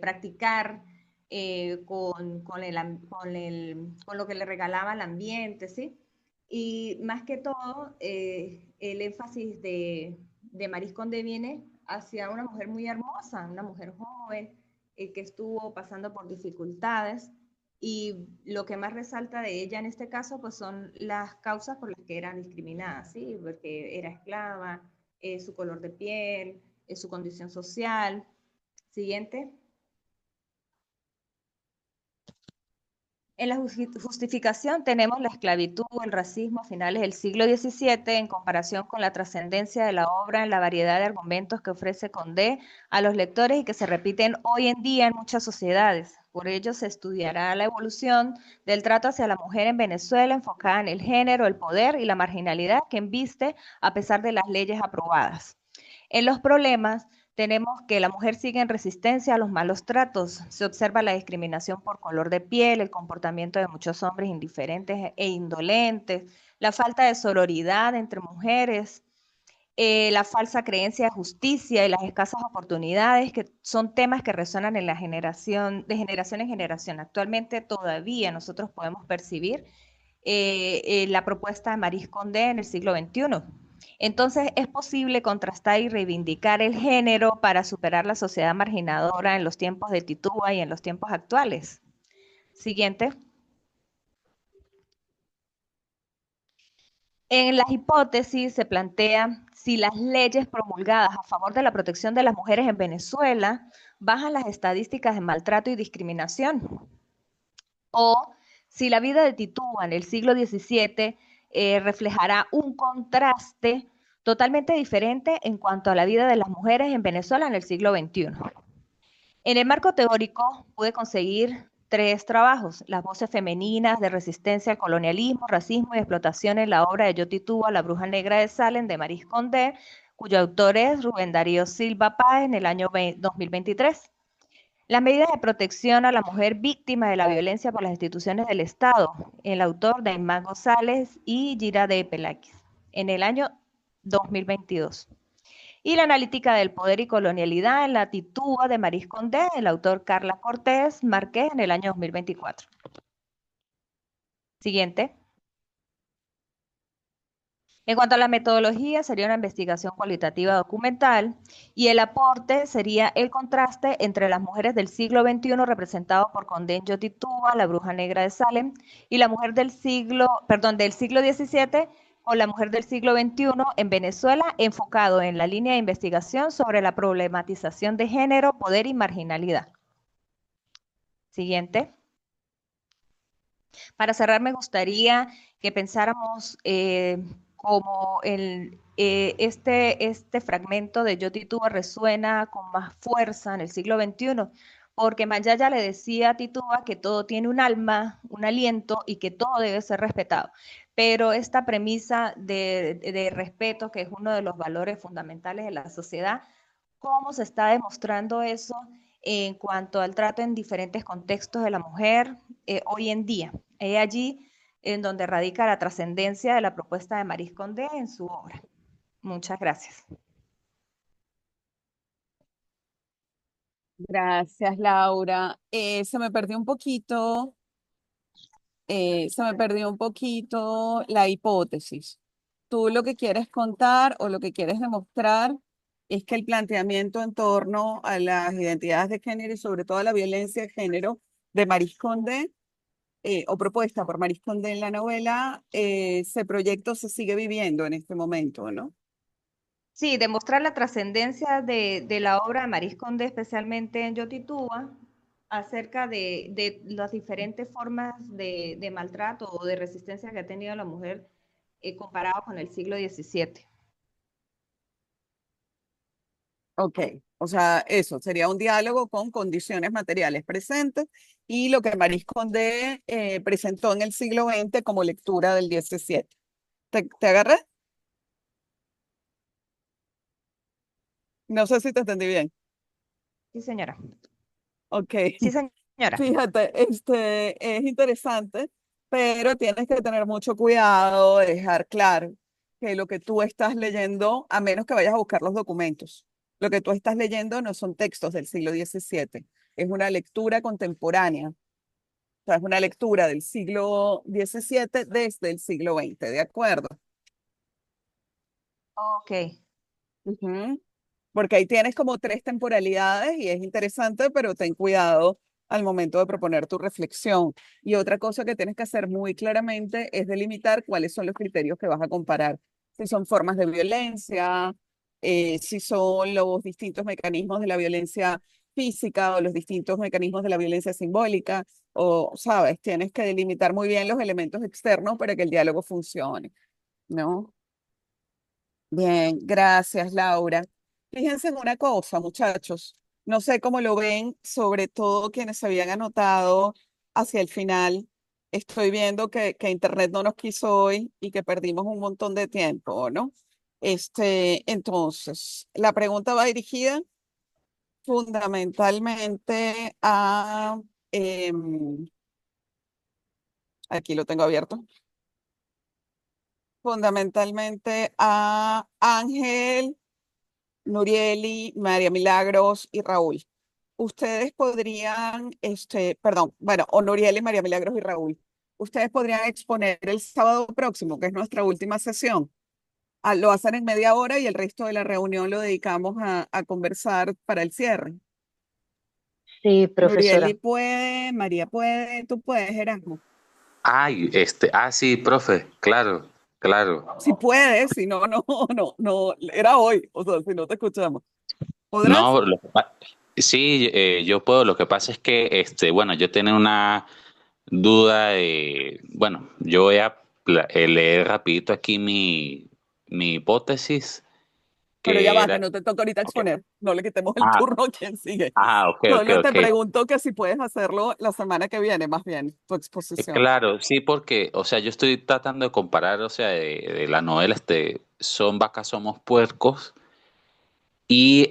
practicar con lo que le regalaba el ambiente, ¿sí? Y más que todo, el énfasis de Maris Condé viene hacia una mujer muy hermosa, una mujer joven, que estuvo pasando por dificultades, y lo que más resalta de ella en este caso, pues son las causas por las que era discriminada, ¿sí? Porque era esclava, su color de piel, su condición social. Siguiente. En la justificación tenemos la esclavitud, el racismo a finales del siglo XVII en comparación con la trascendencia de la obra en la variedad de argumentos que ofrece Condé a los lectores y que se repiten hoy en día en muchas sociedades. Por ello se estudiará la evolución del trato hacia la mujer en Venezuela enfocada en el género, el poder y la marginalidad que embiste a pesar de las leyes aprobadas. En los problemas tenemos que la mujer sigue en resistencia a los malos tratos. Se observa la discriminación por color de piel, el comportamiento de muchos hombres indiferentes e indolentes, la falta de sororidad entre mujeres, la falsa creencia de justicia y las escasas oportunidades, que son temas que resuenan en la generación, de generación en generación. Actualmente todavía nosotros podemos percibir la propuesta de Maris Condé en el siglo XXI. Entonces, es posible contrastar y reivindicar el género para superar la sociedad marginadora en los tiempos de Titúa y en los tiempos actuales. Siguiente. En las hipótesis se plantea si las leyes promulgadas a favor de la protección de las mujeres en Venezuela bajan las estadísticas de maltrato y discriminación, o si la vida de Titúa en el siglo XVII reflejará un contraste totalmente diferente en cuanto a la vida de las mujeres en Venezuela en el siglo XXI. En el marco teórico pude conseguir 3 trabajos: las voces femeninas de resistencia al colonialismo, racismo y explotación en la obra de Yo Titúa, La Bruja Negra de Salem, de Maris Condé, cuyo autor es Rubén Darío Silva Páez, en el año 2023. Las medidas de protección a la mujer víctima de la violencia por las instituciones del Estado, el autor Daimán González y Gira de Pelakis, en el año 2022. Y la analítica del poder y colonialidad en la Titúa de Maris Condé, el autor Carla Cortés Márquez, en el año 2024. Siguiente. En cuanto a la metodología, sería una investigación cualitativa documental, y el aporte sería el contraste entre las mujeres del siglo XXI representado por Condé en Yo Titúa, La Bruja Negra de Salem, y la mujer del siglo XVII con la mujer del siglo XXI en Venezuela, enfocado en la línea de investigación sobre la problematización de género, poder y marginalidad. Siguiente. Para cerrar, me gustaría que pensáramos como este fragmento de Yo Titúa resuena con más fuerza en el siglo XXI, porque Mayaya le decía a Titúa que todo tiene un alma, un aliento, y que todo debe ser respetado. Pero esta premisa de respeto, que es uno de los valores fundamentales de la sociedad, ¿cómo se está demostrando eso en cuanto al trato en diferentes contextos de la mujer hoy en día? Es allí en donde radica la trascendencia de la propuesta de Maris Condé en su obra. Muchas gracias. Gracias, Laura. Se me perdió un poquito, la hipótesis. Tú lo que quieres contar o lo que quieres demostrar es que el planteamiento en torno a las identidades de género y sobre todo a la violencia de género de Maris Condé, o propuesta por Maris Condé en la novela, ese proyecto se sigue viviendo en este momento, ¿no? Sí, demostrar la trascendencia de la obra de Maris Condé, especialmente en Yo Titúa, acerca de las diferentes formas de maltrato o de resistencia que ha tenido la mujer comparado con el siglo XVII. Ok, o sea, eso sería un diálogo con condiciones materiales presentes y lo que Marie Condé presentó en el siglo XX como lectura del 17. ¿Te agarré? No sé si te entendí bien. Sí, señora. Ok, Sí, señora. fíjate, es interesante, pero tienes que tener mucho cuidado de dejar claro que lo que tú estás leyendo, a menos que vayas a buscar los documentos, lo que tú estás leyendo no son textos del siglo XVII, es una lectura contemporánea, o sea, es una lectura del siglo XVII desde el siglo XX, ¿de acuerdo? Ok. Ujú. Porque ahí tienes como tres temporalidades y es interesante, pero ten cuidado al momento de proponer tu reflexión. Y otra cosa que tienes que hacer muy claramente es delimitar cuáles son los criterios que vas a comparar. Si son formas de violencia, si son los distintos mecanismos de la violencia física o los distintos mecanismos de la violencia simbólica, o, sabes, tienes que delimitar muy bien los elementos externos para que el diálogo funcione, ¿no? Bien, gracias, Laura. Fíjense en una cosa, muchachos. No sé cómo lo ven, sobre todo quienes se habían anotado hacia el final. Estoy viendo que Internet no nos quiso hoy y que perdimos un montón de tiempo, ¿no? Entonces, la pregunta va dirigida fundamentalmente a, em, aquí lo tengo abierto, fundamentalmente a Ángel, Nurieli, María Milagros y Raúl. Ustedes podrían, perdón, bueno, o Nurieli, María Milagros y Raúl. Ustedes podrían exponer el sábado próximo, que es nuestra última sesión. Lo hacen en media hora y el resto de la reunión lo dedicamos a conversar para el cierre. Sí, Nurieli profesora. puede, María puede, tú puedes, Erasmo. Ay, sí, profe, claro, claro. Si puedes, si no, no, era hoy, o sea, si no te escuchamos. ¿Podrás? No, sí, yo puedo. Lo que pasa es que, bueno, yo tenía una duda de, bueno, yo voy a leer rapidito aquí mi hipótesis, Pero ya que va, que era, no te toca ahorita ok. exponer. No le quitemos el Ah, turno a quien sigue. ok, ok, Solo te ok. pregunto que si puedes hacerlo la semana que viene, más bien, tu exposición. Claro, sí, porque, o sea, yo estoy tratando de comparar, o sea, de la novela, Son vacas, somos puercos, y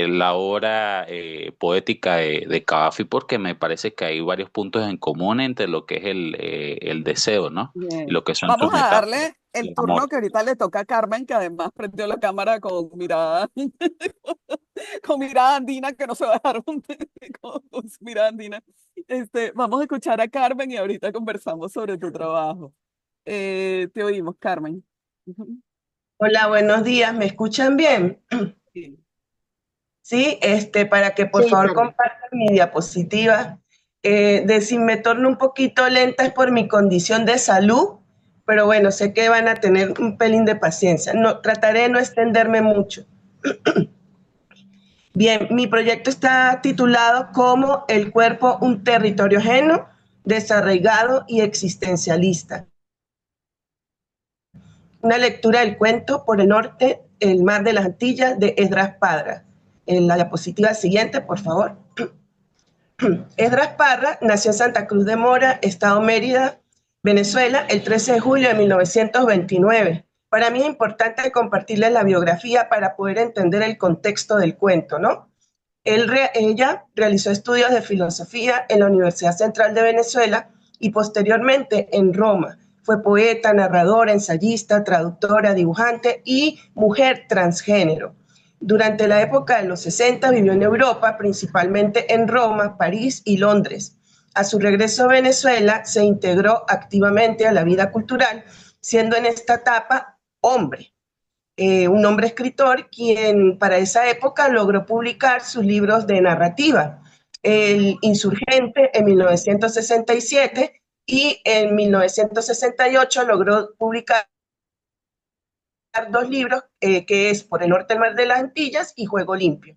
la obra poética de Cavafi, porque me parece que hay varios puntos en común entre lo que es el deseo, ¿no? Y Bien. lo que son Vamos sus a metáforas, darle el el turno amor. que ahorita le toca a Carmen, que además prendió la cámara con mirada, con mirada andina, que no se va a dejar con su mirada andina. Vamos a escuchar a Carmen y ahorita conversamos sobre tu trabajo. Te oímos, Carmen. Ujú. Hola, buenos días. ¿Me escuchan bien? Sí. Sí, para que por Sí, favor Carmen. compartan mi diapositiva. De si me torno un poquito lenta es por mi condición de salud, pero bueno, sé que van a tener un pelín de paciencia. No, trataré de no extenderme mucho. Bien, mi proyecto está titulado como El cuerpo, un territorio ajeno, desarraigado y existencialista. Una lectura del cuento Por el norte, el mar de las Antillas, de Esdras Parra. En la diapositiva siguiente, por favor. Esdras Parra nació en Santa Cruz de Mora, Estado Mérida, Venezuela, el 13 de julio de 1929. Para mí es importante compartirles la biografía para poder entender el contexto del cuento, ¿no? Ella realizó estudios de filosofía en la Universidad Central de Venezuela y posteriormente en Roma. Fue poeta, narradora, ensayista, traductora, dibujante y mujer transgénero. Durante la época de los 60 vivió en Europa, principalmente en Roma, París y Londres. A su regreso a Venezuela se integró activamente a la vida cultural, siendo en esta etapa hombre. Un hombre escritor quien para esa época logró publicar sus libros de narrativa, El Insurgente en 1967 y en 1968 logró publicar dos libros que es Por el norte del mar de las Antillas y Juego Limpio.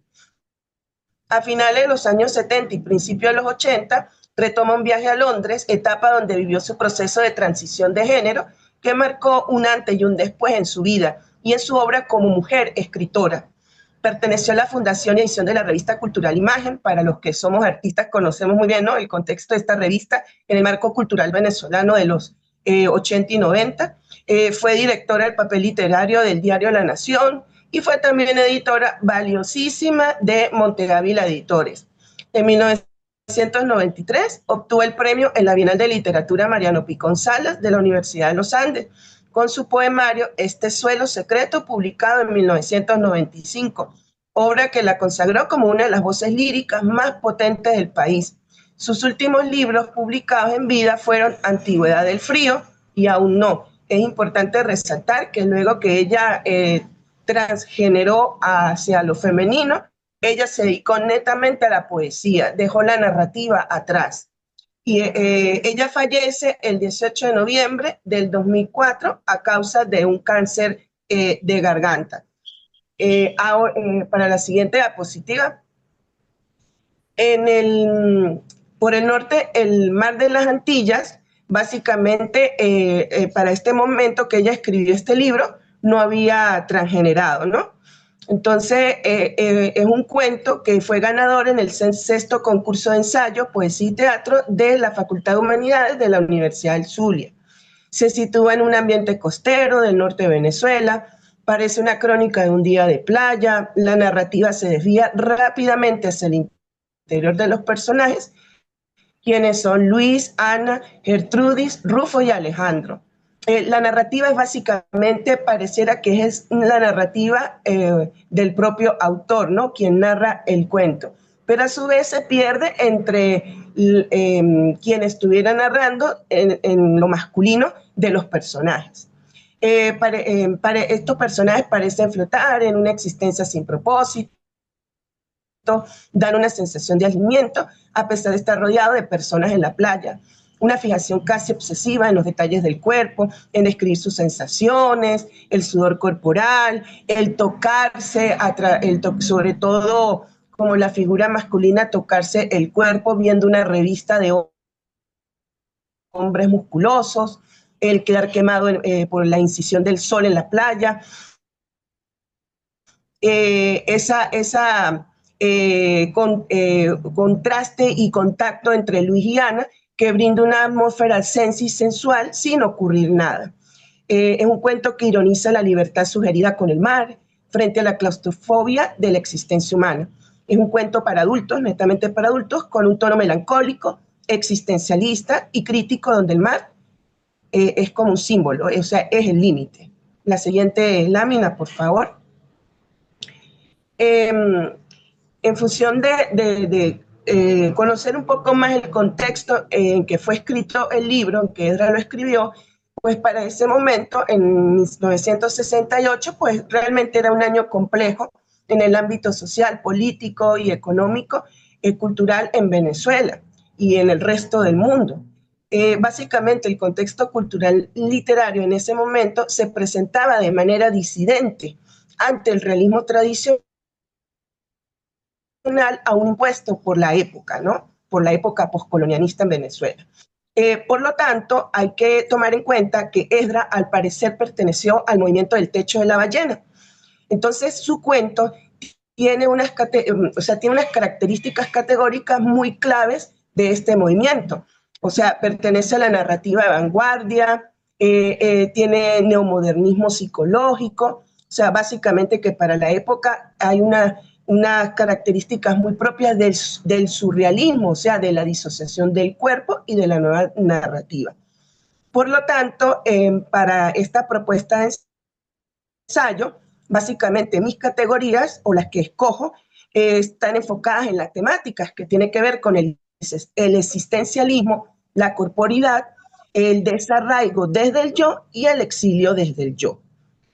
A finales de los años 70 y principios de los 80 retoma un viaje a Londres, etapa donde vivió su proceso de transición de género que marcó un antes y un después en su vida y en su obra como mujer escritora. Perteneció a la fundación y edición de la revista Cultural Imagen. Para los que somos artistas conocemos muy bien, ¿no?, el contexto de esta revista en el marco cultural venezolano de los 80 y 90. Fue directora del papel literario del diario La Nación y fue también editora valiosísima de Montegávila Editores. En 1993 obtuvo el premio en la Bienal de Literatura Mariano Picón Salas de la Universidad de los Andes, con su poemario Este suelo secreto, publicado en 1995, obra que la consagró como una de las voces líricas más potentes del país. Sus últimos libros publicados en vida fueron Antigüedad del Frío y Aún no. Es importante resaltar que luego que ella transgeneró hacia lo femenino, ella se dedicó netamente a la poesía, dejó la narrativa atrás. Y ella fallece el 18 de noviembre del 2004 a causa de un cáncer de garganta. Para la siguiente diapositiva, por el norte, el Mar de las Antillas, básicamente para este momento que ella escribió este libro, no había transgenerado, ¿no? Entonces, es un cuento que fue ganador en el sexto concurso de ensayo, poesía y teatro de la Facultad de Humanidades de la Universidad del Zulia. Se sitúa en un ambiente costero del norte de Venezuela, parece una crónica de un día de playa, la narrativa se desvía rápidamente hacia el interior de los personajes, quienes son Luis, Ana, Gertrudis, Rufo y Alejandro. La narrativa es básicamente, pareciera que es la narrativa del propio autor, ¿no?, quien narra el cuento, pero a su vez se pierde entre quien estuviera narrando en lo masculino de los personajes. Estos personajes parecen flotar en una existencia sin propósito, dan una sensación de aislamiento a pesar de estar rodeado de personas en la playa. Una fijación casi obsesiva en los detalles del cuerpo, en describir sus sensaciones, el sudor corporal, el tocarse, sobre todo como la figura masculina, tocarse el cuerpo viendo una revista de hombres musculosos, el quedar quemado por la incisión del sol en la playa. Contraste y contacto entre Luis y Ana, que brinda una atmósfera sensi y sensual sin ocurrir nada. Es un cuento que ironiza la libertad sugerida con el mar frente a la claustrofobia de la existencia humana. Es un cuento para adultos, netamente para adultos, con un tono melancólico, existencialista y crítico, donde el mar es como un símbolo, o sea, es el límite. La siguiente lámina, por favor. En función de conocer un poco más el contexto en que fue escrito el libro, en que Esdras lo escribió, pues para ese momento, en 1968, pues realmente era un año complejo en el ámbito social, político y económico y cultural en Venezuela y en el resto del mundo. Básicamente el contexto cultural literario en ese momento se presentaba de manera disidente ante el realismo tradicional, aún impuesto por la época, ¿no?, por la época postcolonialista en Venezuela. Por lo tanto, hay que tomar en cuenta que Esdras al parecer perteneció al movimiento del techo de la ballena. Entonces su cuento tiene unas características categóricas muy claves de este movimiento. O sea, pertenece a la narrativa de vanguardia, tiene neomodernismo psicológico, o sea, básicamente que para la época hay unas características muy propias del surrealismo, o sea, de la disociación del cuerpo y de la nueva narrativa. Por lo tanto, para esta propuesta de ensayo, básicamente mis categorías, o las que escojo, están enfocadas en las temáticas que tienen que ver con el existencialismo, la corporidad, el desarraigo desde el yo y el exilio desde el yo.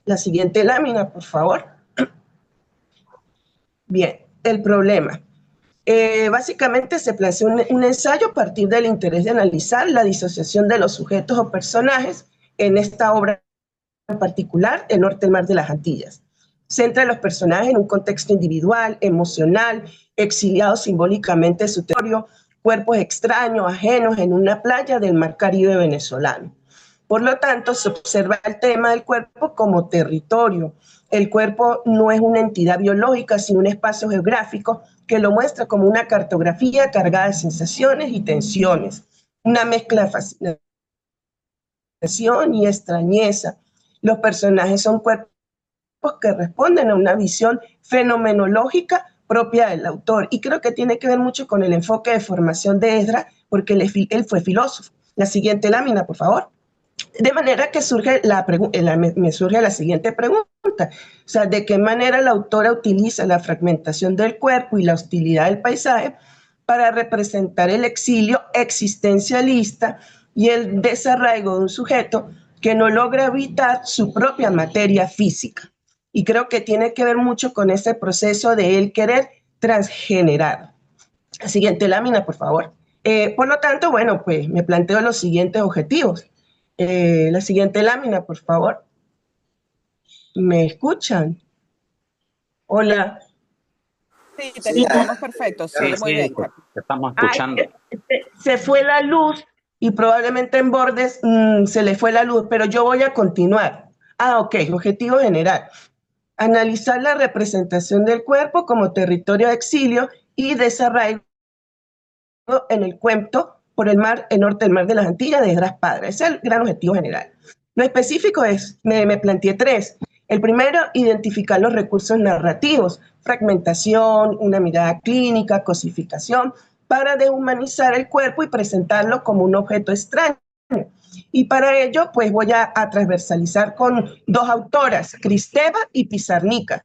La siguiente lámina, por favor. Bien, el problema. Básicamente se plantea un ensayo a partir del interés de analizar la disociación de los sujetos o personajes en esta obra en particular, El norte del Mar de las Antillas. Centra a los personajes en un contexto individual, emocional, exiliados simbólicamente de su territorio, cuerpos extraños, ajenos en una playa del mar Caribe venezolano. Por lo tanto, se observa el tema del cuerpo como territorio. El cuerpo no es una entidad biológica, sino un espacio geográfico que lo muestra como una cartografía cargada de sensaciones y tensiones, una mezcla de fascinación y extrañeza. Los personajes son cuerpos que responden a una visión fenomenológica propia del autor. Y creo que tiene que ver mucho con el enfoque de formación de Esdras, porque él fue filósofo. La siguiente lámina, por favor. De manera que me surge la siguiente pregunta, o sea, ¿de qué manera la autora utiliza la fragmentación del cuerpo y la hostilidad del paisaje para representar el exilio existencialista y el desarraigo de un sujeto que no logra evitar su propia materia física? Y creo que tiene que ver mucho con ese proceso de él querer transgenerar. La siguiente lámina, por favor. Por lo tanto, bueno, pues me planteo los siguientes objetivos. La siguiente lámina, por favor. ¿Me escuchan? Hola. Sí, te escuchamos perfecto. Sí, muy bien. Te estamos escuchando. Se fue la luz y probablemente en Bordes se le fue la luz, pero yo voy a continuar. Ok, objetivo general. Analizar la representación del cuerpo como territorio de exilio y desarraigo en el cuento por el norte del mar de las Antillas de Esdras Padra. Ese es el gran objetivo general. Lo específico es, me planteé 3. El primero, identificar los recursos narrativos, fragmentación, una mirada clínica, cosificación, para deshumanizar el cuerpo y presentarlo como un objeto extraño. Y para ello, pues voy a transversalizar con 2 autoras, Kristeva y Pizarnica.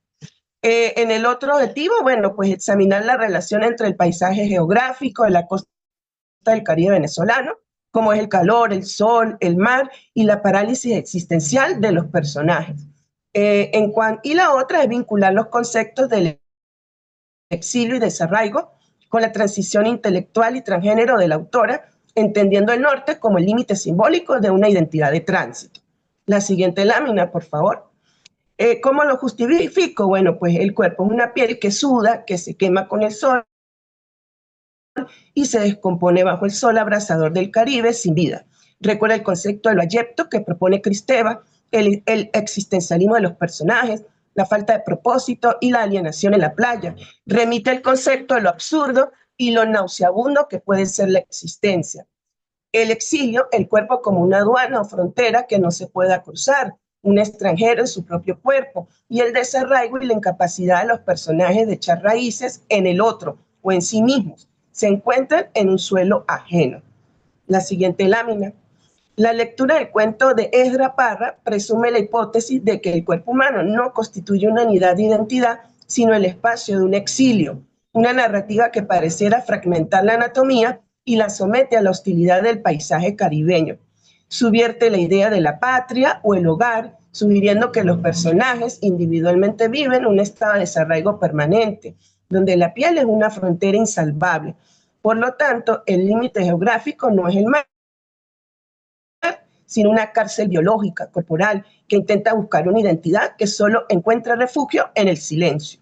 En el otro objetivo, bueno, pues examinar la relación entre el paisaje geográfico de la costa del Caribe venezolano, como es el calor, el sol, el mar y la parálisis existencial de los personajes. Y la otra es vincular los conceptos del exilio y desarraigo con la transición intelectual y transgénero de la autora, entendiendo el norte como el límite simbólico de una identidad de tránsito. La siguiente lámina, por favor. ¿Cómo lo justifico? Bueno, pues el cuerpo es una piel que suda, que se quema con el sol y se descompone bajo el sol abrasador del Caribe sin vida. Recuerda el concepto de lo ayepto que propone Kristeva, el existencialismo de los personajes, la falta de propósito y la alienación en la playa. Remite el concepto de lo absurdo y lo nauseabundo que puede ser la existencia. El exilio, el cuerpo como una aduana o frontera que no se pueda cruzar, un extranjero en su propio cuerpo, y el desarraigo y la incapacidad de los personajes de echar raíces en el otro o en sí mismos. Se encuentran en un suelo ajeno. La siguiente lámina. La lectura del cuento de Esdras Parra presume la hipótesis de que el cuerpo humano no constituye una unidad de identidad, sino el espacio de un exilio, una narrativa que pareciera fragmentar la anatomía y la somete a la hostilidad del paisaje caribeño. Subvierte la idea de la patria o el hogar, sugiriendo que los personajes individualmente viven un estado de desarraigo permanente, donde la piel es una frontera insalvable. Por lo tanto, el límite geográfico no es el mar, sino una cárcel biológica, corporal, que intenta buscar una identidad que solo encuentra refugio en el silencio.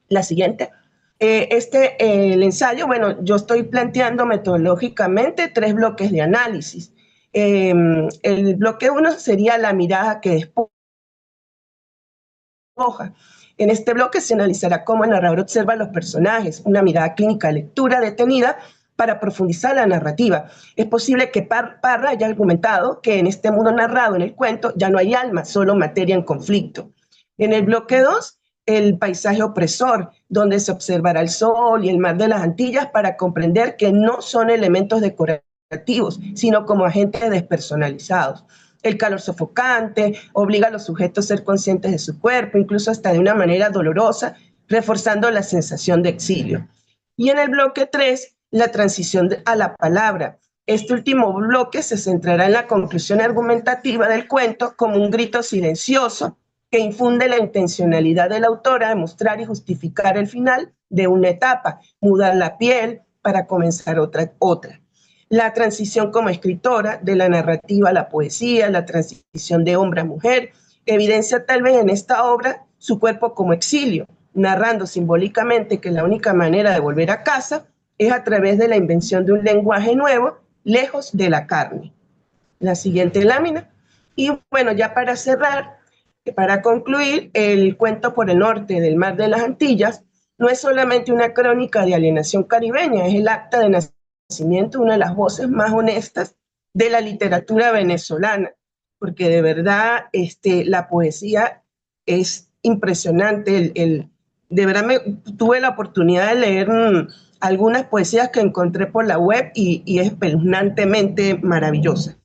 La siguiente. El ensayo, bueno, yo estoy planteando metodológicamente 3 bloques de análisis. El bloque 1 sería la mirada que despoja. En este bloque se analizará cómo el narrador observa a los personajes, una mirada clínica de lectura detenida para profundizar la narrativa. Es posible que Parra haya argumentado que en este mundo narrado en el cuento ya no hay alma, solo materia en conflicto. En el bloque 2, el paisaje opresor, donde se observará el sol y el mar de las Antillas para comprender que no son elementos decorativos, sino como agentes despersonalizados. El calor sofocante obliga a los sujetos a ser conscientes de su cuerpo, incluso hasta de una manera dolorosa, reforzando la sensación de exilio. Y en el bloque 3, la transición a la palabra. Este último bloque se centrará en la conclusión argumentativa del cuento como un grito silencioso que infunde la intencionalidad de la autora de mostrar y justificar el final de una etapa, mudar la piel para comenzar otra. La transición como escritora de la narrativa a la poesía, la transición de hombre a mujer, evidencia tal vez en esta obra su cuerpo como exilio, narrando simbólicamente que la única manera de volver a casa es a través de la invención de un lenguaje nuevo, lejos de la carne. la siguiente lámina. Y bueno, ya para cerrar, para concluir, el cuento por el norte del Mar de las Antillas no es solamente una crónica de alienación caribeña, es el acta de nacimiento de una de las voces más honestas de la literatura venezolana, porque de verdad la poesía es impresionante. De verdad tuve la oportunidad de leer algunas poesías que encontré por la web y es espeluznantemente maravillosa.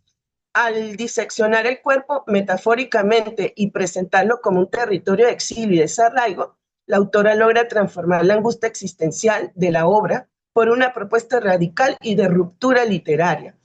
Al diseccionar el cuerpo metafóricamente y presentarlo como un territorio de exilio y desarraigo, la autora logra transformar la angustia existencial de la obra por una propuesta radical y de ruptura literaria.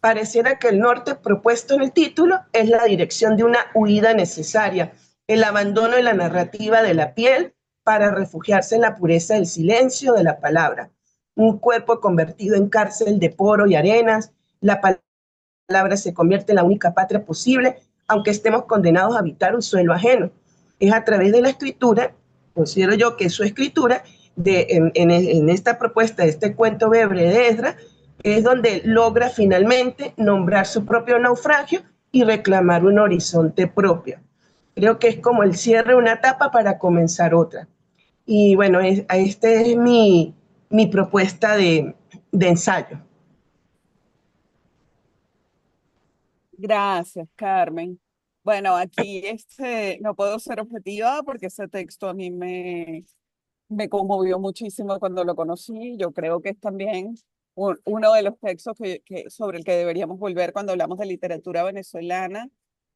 Pareciera que el norte propuesto en el título es la dirección de una huida necesaria, el abandono de la narrativa de la piel para refugiarse en la pureza del silencio de la palabra. Un cuerpo convertido en cárcel de poro y arenas, la palabra se convierte en la única patria posible, aunque estemos condenados a habitar un suelo ajeno. Es a través de la escritura, considero yo que su escritura, en esta propuesta de este cuento breve de Esdras, es donde logra finalmente nombrar su propio naufragio y reclamar un horizonte propio. Creo que es como el cierre de una etapa para comenzar otra. Y bueno, esta es mi propuesta de ensayo. Gracias, Carmen. Bueno, aquí no puedo ser objetiva porque ese texto a mí me conmovió muchísimo cuando lo conocí. Yo creo que es también uno de los textos sobre el que deberíamos volver cuando hablamos de literatura venezolana.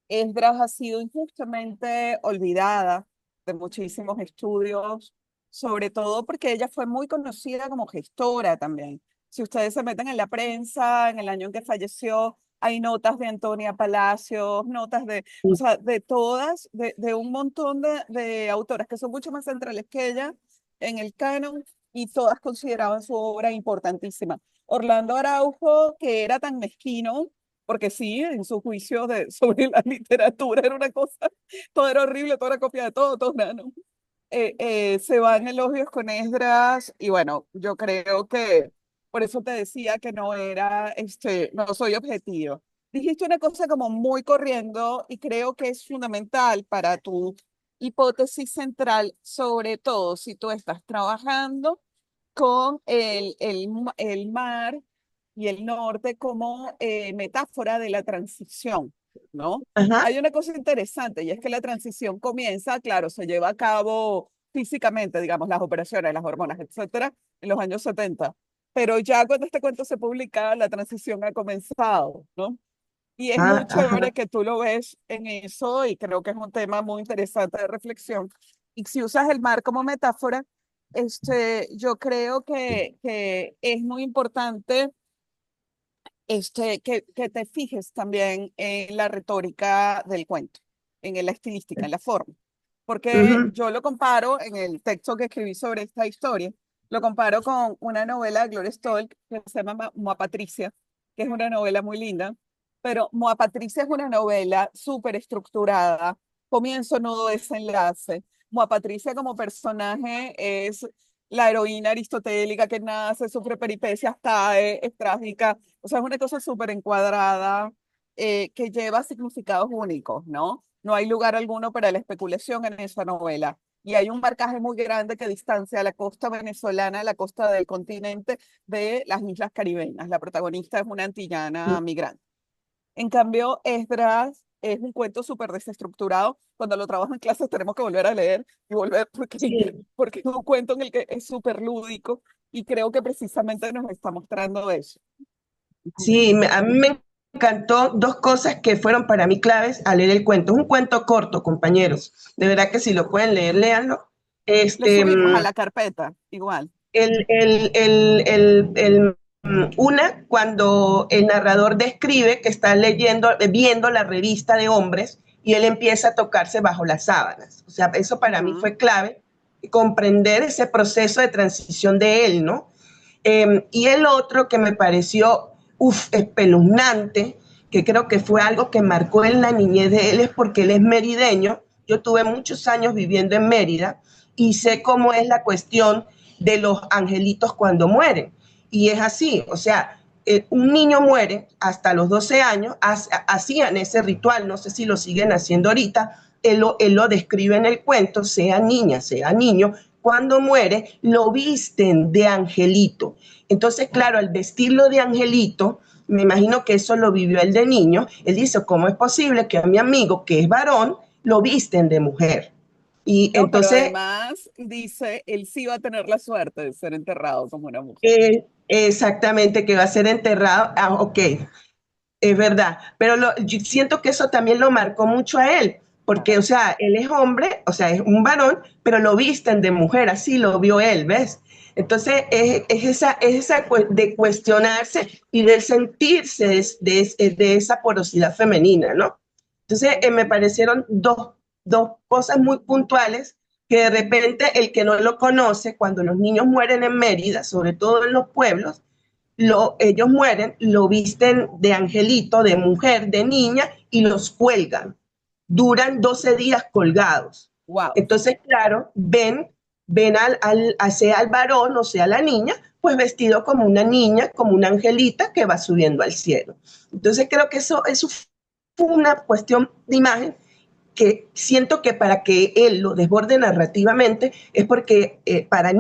Esdras ha sido injustamente olvidada de muchísimos estudios, sobre todo porque ella fue muy conocida como gestora también. Si ustedes se meten en la prensa, en el año en que falleció, hay notas de Antonia Palacios, notas o sea, de todas, de un montón de autoras que son mucho más centrales que ella en el canon y todas consideraban su obra importantísima. Orlando Araujo, que era tan mezquino, porque sí, en su juicio sobre la literatura era una cosa, todo era horrible, toda era copia de todo nada, ¿no? Se van elogios con Esdras y bueno, yo creo que por eso te decía que no soy objetivo. Dijiste una cosa como muy corriendo y creo que es fundamental para tu hipótesis central, sobre todo si tú estás trabajando con el mar y el norte como metáfora de la transición, ¿no? Ajá. Hay una cosa interesante y es que la transición comienza, claro, se lleva a cabo físicamente, digamos, las operaciones, las hormonas, etcétera, en los años 70. Pero ya cuando este cuento se publica, la transición ha comenzado, ¿no? Y es muy chévere Ajá. que tú lo ves en eso y creo que es un tema muy interesante de reflexión. Y si usas el mar como metáfora, yo creo que es muy importante que te fijes también en la retórica del cuento, en la estilística, en la forma. Porque yo lo comparo en el texto que escribí sobre esta historia, lo comparo con una novela de Gloria Stolk que se llama Moa Patricia, que es una novela muy linda, pero Moa Patricia es una novela súper estructurada, comienzo, nudo, desenlace. Moa Patricia como personaje es la heroína aristotélica que nace, sufre peripecias, cae, es trágica, o sea, es una cosa súper encuadrada que lleva significados únicos, ¿no? No hay lugar alguno para la especulación en esa novela. Y hay un marcaje muy grande que distancia la costa venezolana, la costa del continente, de las islas caribeñas. La protagonista es una antillana migrante. En cambio, Esdras es un cuento súper desestructurado. Cuando lo trabajo en clases tenemos que volver a leer y volver porque es un cuento en el que es súper lúdico y creo que precisamente nos está mostrando eso. Sí, a mí me encantó dos cosas que fueron para mí claves al leer el cuento. Es un cuento corto, compañeros. De verdad que si lo pueden leer, léanlo. Lo subimos a la carpeta, igual. Cuando el narrador describe que está viendo la revista de hombres y él empieza a tocarse bajo las sábanas. O sea, eso para mí fue clave, comprender ese proceso de transición de él, ¿no? Y el otro que me pareció espeluznante, que creo que fue algo que marcó en la niñez de él, es porque él es merideño. Yo tuve muchos años viviendo en Mérida y sé cómo es la cuestión de los angelitos cuando mueren. Y es así, o sea, un niño muere hasta los 12 años, hacían ese ritual, no sé si lo siguen haciendo ahorita, él lo describe en el cuento, sea niña, sea niño, cuando muere lo visten de angelito. Entonces, claro, al vestirlo de angelito, me imagino que eso lo vivió él de niño, él dice, ¿cómo es posible que a mi amigo, que es varón, lo visten de mujer? Y No, pero entonces además dice, él sí va a tener la suerte de ser enterrado como una mujer. exactamente, que va a ser enterrado. Ah, ok, es verdad. Pero yo siento que eso también lo marcó mucho a él, porque, o sea, él es hombre, o sea, es un varón, pero lo visten de mujer, así lo vio él, ¿ves? Entonces, es esa de cuestionarse y de sentirse de esa porosidad femenina, ¿no? Entonces, me parecieron dos cosas muy puntuales que de repente el que no lo conoce, cuando los niños mueren en Mérida, sobre todo en los pueblos, ellos mueren, lo visten de angelito, de mujer, de niña y los cuelgan. Duran 12 días colgados. Wow. Entonces, claro, ven sea al varón o sea la niña, pues vestido como una niña, como una angelita que va subiendo al cielo. Entonces, creo que eso fue una cuestión de imagen que siento que para que él lo desborde narrativamente es porque para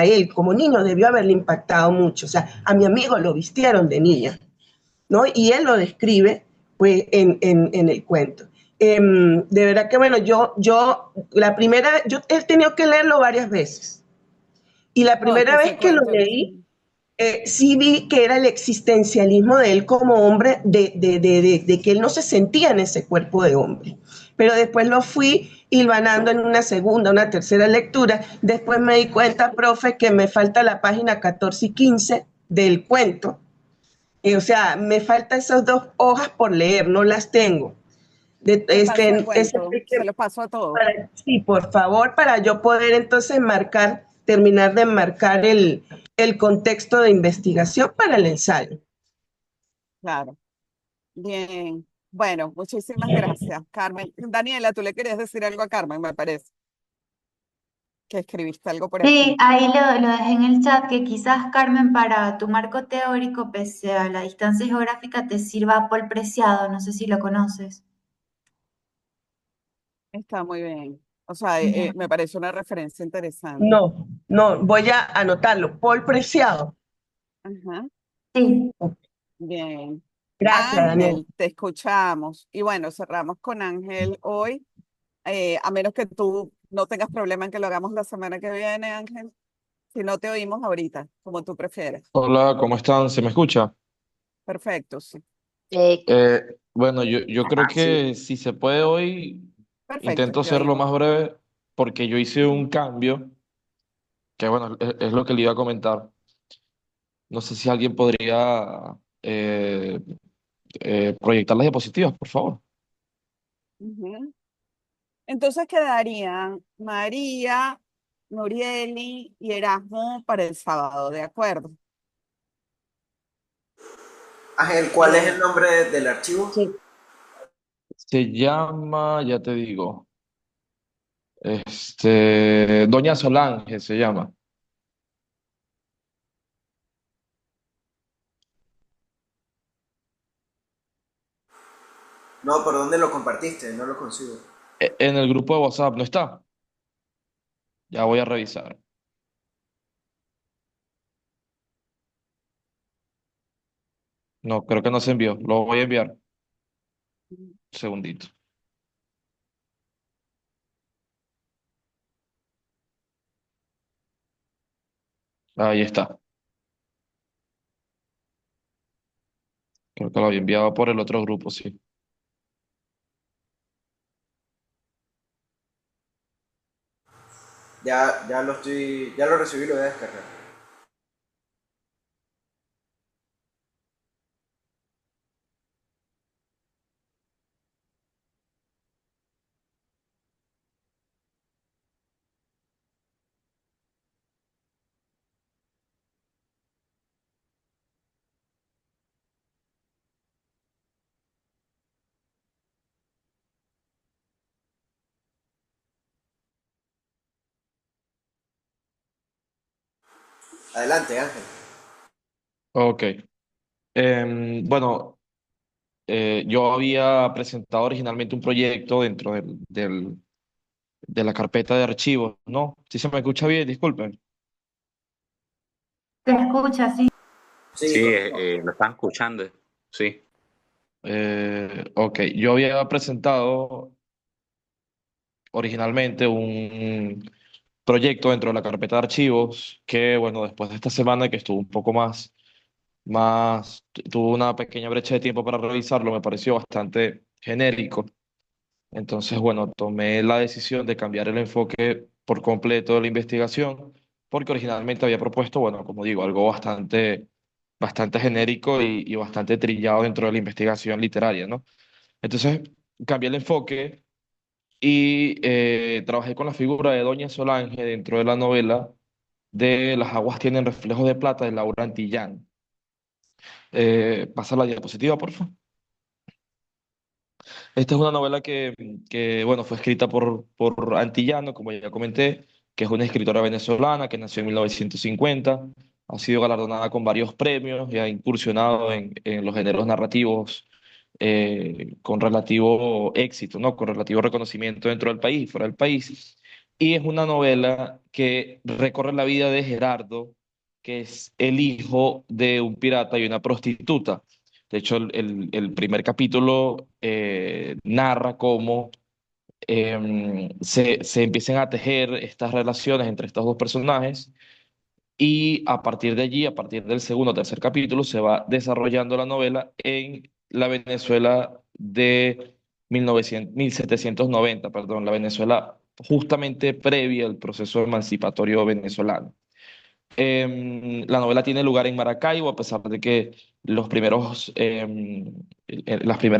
él como niño debió haberle impactado mucho. O sea, a mi amigo lo vistieron de niña, ¿no? Y él lo describe pues, en el cuento. De verdad que, bueno, yo he tenido que leerlo varias veces. Y la No, es que primera ese vez que lo cuento. leí, sí vi que era el existencialismo de él como hombre, de que él no se sentía en ese cuerpo de hombre. Pero después lo fui hilvanando en una segunda, una tercera lectura. Después me di cuenta, profe, que me falta la página 14 y 15 del cuento. O sea, me faltan esas 2 hojas por leer, no las tengo. Te paso el cuento, se lo paso a todos. Sí, por favor, para yo poder entonces terminar de marcar el contexto de investigación para el ensayo. Claro. Bien. Bueno, muchísimas gracias, Carmen. Daniela, tú le querías decir algo a Carmen, me parece, que escribiste algo por Sí, aquí. ahí lo dejé en el chat, que quizás, Carmen, para tu marco teórico, pese a la distancia geográfica, te sirva Paul Preciado, no sé si lo conoces. Está muy bien. O sea, Ya. me parece una referencia interesante. No, voy a anotarlo. Paul Preciado. Ajá. Sí. Bien. Gracias, Daniel. Ángel, te escuchamos. Y bueno, cerramos con Ángel hoy, a menos que tú no tengas problema en que lo hagamos la semana que viene, Ángel. Si no, te oímos ahorita, como tú prefieras. Hola, ¿cómo están? ¿Se me escucha? Perfecto, sí. Bueno, yo creo que si se puede hoy, Perfecto, intento te ser lo oímos. más breve porque yo hice un cambio, que bueno, es lo que le iba a comentar. No sé si alguien podría proyectar las diapositivas, por favor. Ujú. Entonces quedarían María, Norieli y Erasmo para el sábado, ¿de acuerdo? Ángel, ¿cuál es el Bien. nombre del archivo? Se llama, ya te digo, Doña Solange se llama. No, ¿por dónde lo compartiste? No lo consigo. En el grupo de WhatsApp, ¿no está? Ya voy a revisar. No, creo que no se envió. Lo voy a enviar. Un segundito. Ahí está. Creo que lo había enviado por el otro grupo, sí. Ya lo recibí y lo voy a descargar. Adelante, Ángel. Ok. Bueno, yo había presentado originalmente un proyecto dentro de la carpeta de archivos, ¿no? Si se me escucha bien, disculpen. Te escucha, sí. Sí, Sí, correcto. lo están escuchando. Sí. Ok, yo había presentado originalmente un proyecto dentro de la carpeta de archivos que, bueno, después de esta semana que estuvo un poco tuvo una pequeña brecha de tiempo para revisarlo, me pareció bastante genérico. Entonces, bueno, tomé la decisión de cambiar el enfoque por completo de la investigación, porque originalmente había propuesto, bueno, como digo, algo bastante genérico y bastante trillado dentro de la investigación literaria, ¿no? Entonces, cambié el enfoque y trabajé con la figura de Doña Solange dentro de la novela de Las aguas tienen reflejos de plata de Laura Antillán. Pasa la diapositiva, por favor. Esta es una novela bueno, fue escrita por Antillano, como ya comenté, que es una escritora venezolana que nació en 1950, ha sido galardonada con varios premios y ha incursionado en los géneros narrativos con relativo éxito, ¿no? Con relativo reconocimiento dentro del país y fuera del país. Y es una novela que recorre la vida de Gerardo, que es el hijo de un pirata y una prostituta. De hecho, el primer capítulo narra cómo se empiezan a tejer estas relaciones entre estos dos personajes y a partir de allí, a partir del segundo o tercer capítulo, se va desarrollando la novela en la Venezuela de 1790, perdón, la Venezuela justamente previa al proceso emancipatorio venezolano. La novela tiene lugar en Maracaibo, a pesar de que las primeras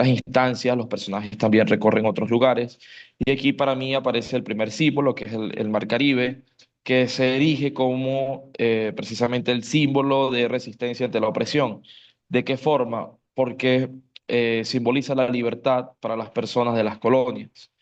instancias, los personajes también recorren otros lugares. Y aquí para mí aparece el primer símbolo, que es el Mar Caribe, que se erige como precisamente el símbolo de resistencia ante la opresión. ¿De qué forma? Porque simboliza la libertad para las personas de las colonias.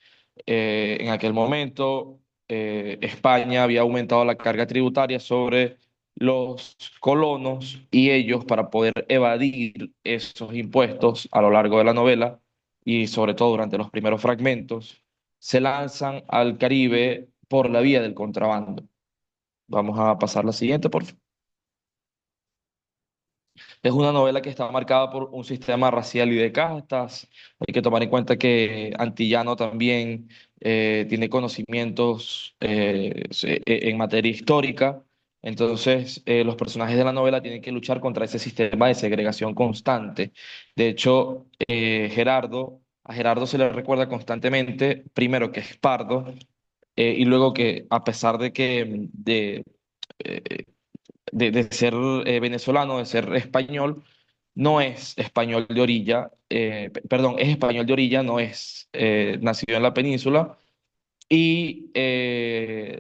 En aquel momento, España había aumentado la carga tributaria sobre los colonos y ellos, para poder evadir esos impuestos a lo largo de la novela y sobre todo durante los primeros fragmentos, se lanzan al Caribe por la vía del contrabando. Vamos a pasar la siguiente, por favor. Es una novela que está marcada por un sistema racial y de castas. Hay que tomar en cuenta que Antillano también tiene conocimientos en materia histórica. Entonces, los personajes de la novela tienen que luchar contra ese sistema de segregación constante. De hecho, a Gerardo se le recuerda constantemente, primero que es pardo, y luego que a pesar eh, de ser venezolano, de ser español, no es español de orilla, perdón, es español de orilla, no es nacido en la península. Y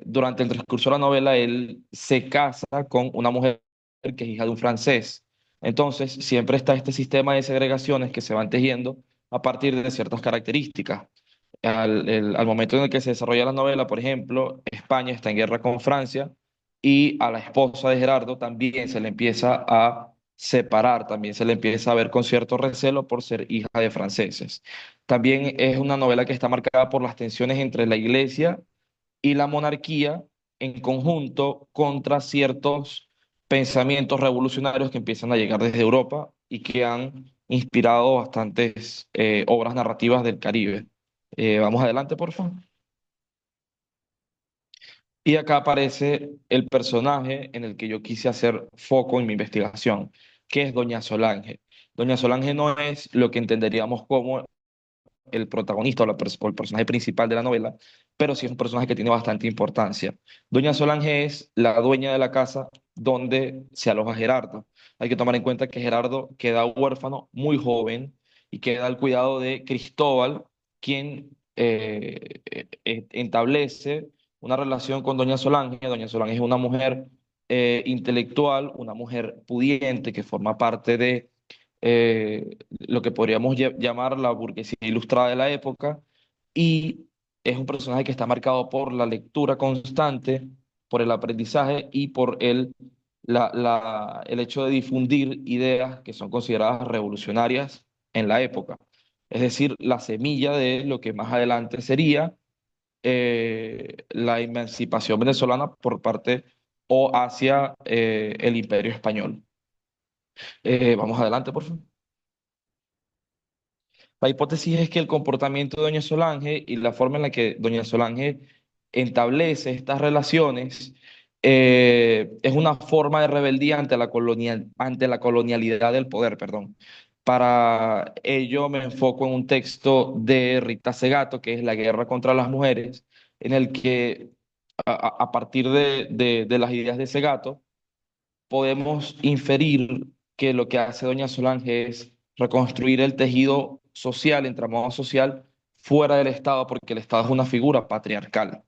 durante el transcurso de la novela, él se casa con una mujer que es hija de un francés. Entonces, siempre está este sistema de segregaciones que se van tejiendo a partir de ciertas características. Al momento en el que se desarrolla la novela, por ejemplo, España está en guerra con Francia y a la esposa de Gerardo también se le empieza a separar, también se le empieza a ver con cierto recelo por ser hija de franceses. También es una novela que está marcada por las tensiones entre la iglesia y la monarquía en conjunto contra ciertos pensamientos revolucionarios que empiezan a llegar desde Europa y que han inspirado bastantes obras narrativas del Caribe. Vamos adelante, por favor. Y acá aparece el personaje en el que yo quise hacer foco en mi investigación, que es Doña Solange. Doña Solange no es lo que entenderíamos como el protagonista o el personaje principal de la novela, pero sí es un personaje que tiene bastante importancia. Doña Solange es la dueña de la casa donde se aloja Gerardo. Hay que tomar en cuenta que Gerardo queda huérfano muy joven y queda al cuidado de Cristóbal, quien establece una relación con Doña Solange. Doña Solange es una mujer intelectual, una mujer pudiente que forma parte de lo que podríamos llamar la burguesía ilustrada de la época, y es un personaje que está marcado por la lectura constante, por el aprendizaje y por el el hecho de difundir ideas que son consideradas revolucionarias en la época. Es decir, la semilla de lo que más adelante sería la emancipación venezolana por parte o hacia el Imperio Español. Vamos adelante, por favor. La hipótesis es que el comportamiento de doña Solange y la forma en la que doña Solange establece estas relaciones es una forma de rebeldía ante la colonialidad del poder, perdón. Para ello me enfoco en un texto de Rita Segato, que es La guerra contra las mujeres, en el que a partir de las ideas de Segato, podemos inferir que lo que hace doña Solange es reconstruir el tejido social, entramado social, fuera del Estado, porque el Estado es una figura patriarcal.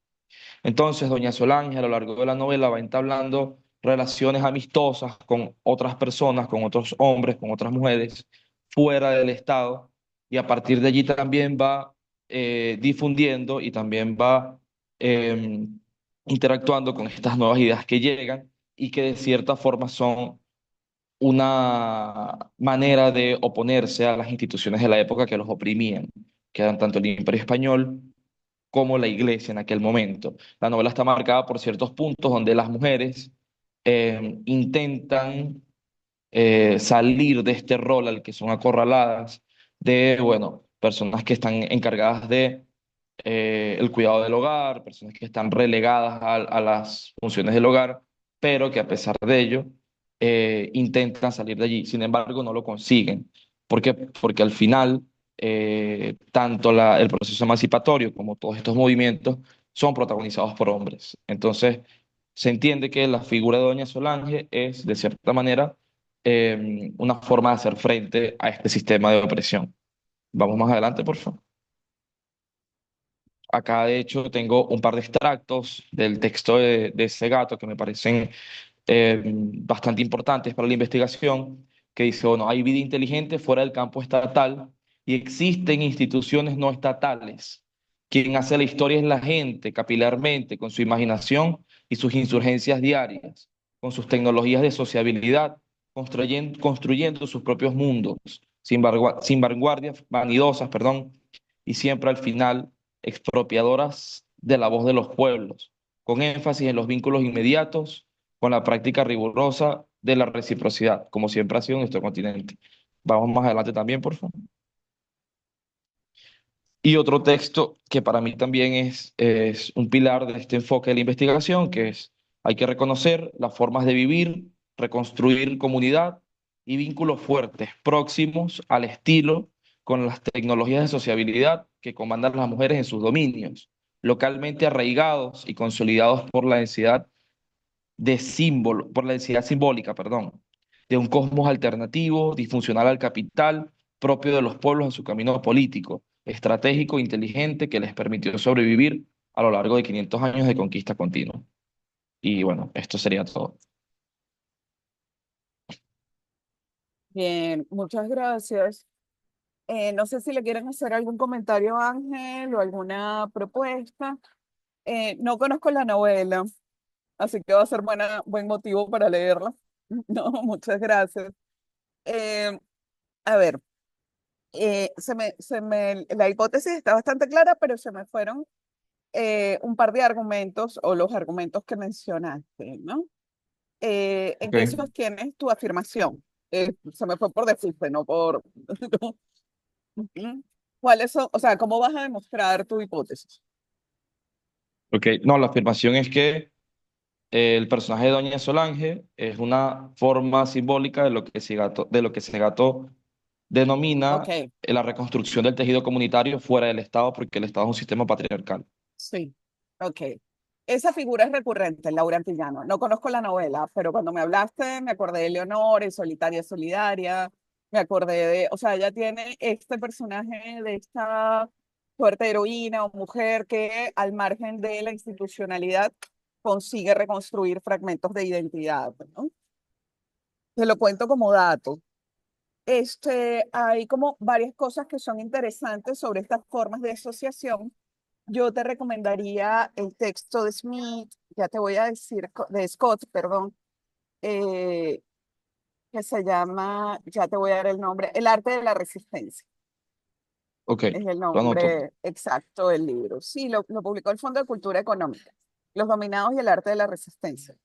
Entonces, doña Solange a lo largo de la novela va entablando relaciones amistosas con otras personas, con otros hombres, con otras mujeres, fuera del Estado, y a partir de allí también va difundiendo y también va eh, interactuando con estas nuevas ideas que llegan y que de cierta forma son una manera de oponerse a las instituciones de la época que los oprimían, que eran tanto el Imperio Español como la Iglesia en aquel momento. La novela está marcada por ciertos puntos donde las mujeres intentan salir de este rol al que son acorraladas, de, bueno, personas que están encargadas de el cuidado del hogar, personas que están relegadas a las funciones del hogar, pero que a pesar de ello intentan salir de allí. Sin embargo, no lo consiguen. ¿Por qué? Porque al final, tanto el proceso emancipatorio como todos estos movimientos son protagonizados por hombres. Entonces, se entiende que la figura de Doña Solange es, de cierta manera, una forma de hacer frente a este sistema de opresión. Vamos más adelante, por favor. Acá, de hecho, tengo un par de extractos del texto de Segato que me parecen bastante importantes para la investigación, que dice, bueno, hay vida inteligente fuera del campo estatal y existen instituciones no estatales. Quien hace la historia es la gente, capilarmente, con su imaginación y sus insurgencias diarias, con sus tecnologías de sociabilidad, construyendo sus propios mundos, sin vanguardias vanidosas, perdón, y siempre al final expropiadoras de la voz de los pueblos, con énfasis en los vínculos inmediatos, con la práctica rigurosa de la reciprocidad, como siempre ha sido en nuestro continente. Vamos más adelante también, por favor. Y otro texto que para mí también es un pilar de este enfoque de la investigación, que es, hay que reconocer las formas de vivir, reconstruir comunidad y vínculos fuertes, próximos al estilo con las tecnologías de sociabilidad que comandan las mujeres en sus dominios, localmente arraigados y consolidados por la densidad por la densidad simbólica, perdón, de un cosmos alternativo, disfuncional al capital, propio de los pueblos en su camino político, estratégico e inteligente que les permitió sobrevivir a lo largo de 500 años de conquista continua. Y bueno, esto sería todo. Bien, muchas gracias. No sé si le quieren hacer algún comentario a Ángel o alguna propuesta. No conozco la novela, así que va a ser buen motivo para leerla. No, muchas gracias. Eh, a ver, la hipótesis está bastante clara, pero se me fueron un par de argumentos o los argumentos que mencionaste, ¿no? ¿En qué Ok. sostienes tu afirmación? Se me fue por decirte, no por... ¿Cuáles son? O sea, ¿cómo vas a demostrar tu hipótesis? Ok, no, la afirmación es que el personaje de Doña Solange es una forma simbólica de lo que Segato Ok, denomina la reconstrucción del tejido comunitario fuera del Estado, porque el Estado es un sistema patriarcal. sí, ok. Esa figura es recurrente, Laura Antillano. No conozco la novela, pero cuando me hablaste me acordé de Leonor, en Solitaria Solidaria, me acordé de, o sea, ella tiene este personaje de esta fuerte heroína o mujer que al margen de la institucionalidad consigue reconstruir fragmentos de identidad, ¿no? Te lo cuento como dato. Hay como varias cosas que son interesantes sobre estas formas de asociación. Yo te recomendaría el texto de Smith, ya te voy a decir, de Scott, perdón, eh, que se llama, ya te voy a dar el nombre, El arte de la resistencia. Ok, Es el lo anoto. nombre exacto del libro. Sí, lo publicó el Fondo de Cultura Económica, Los dominados y el arte de la resistencia.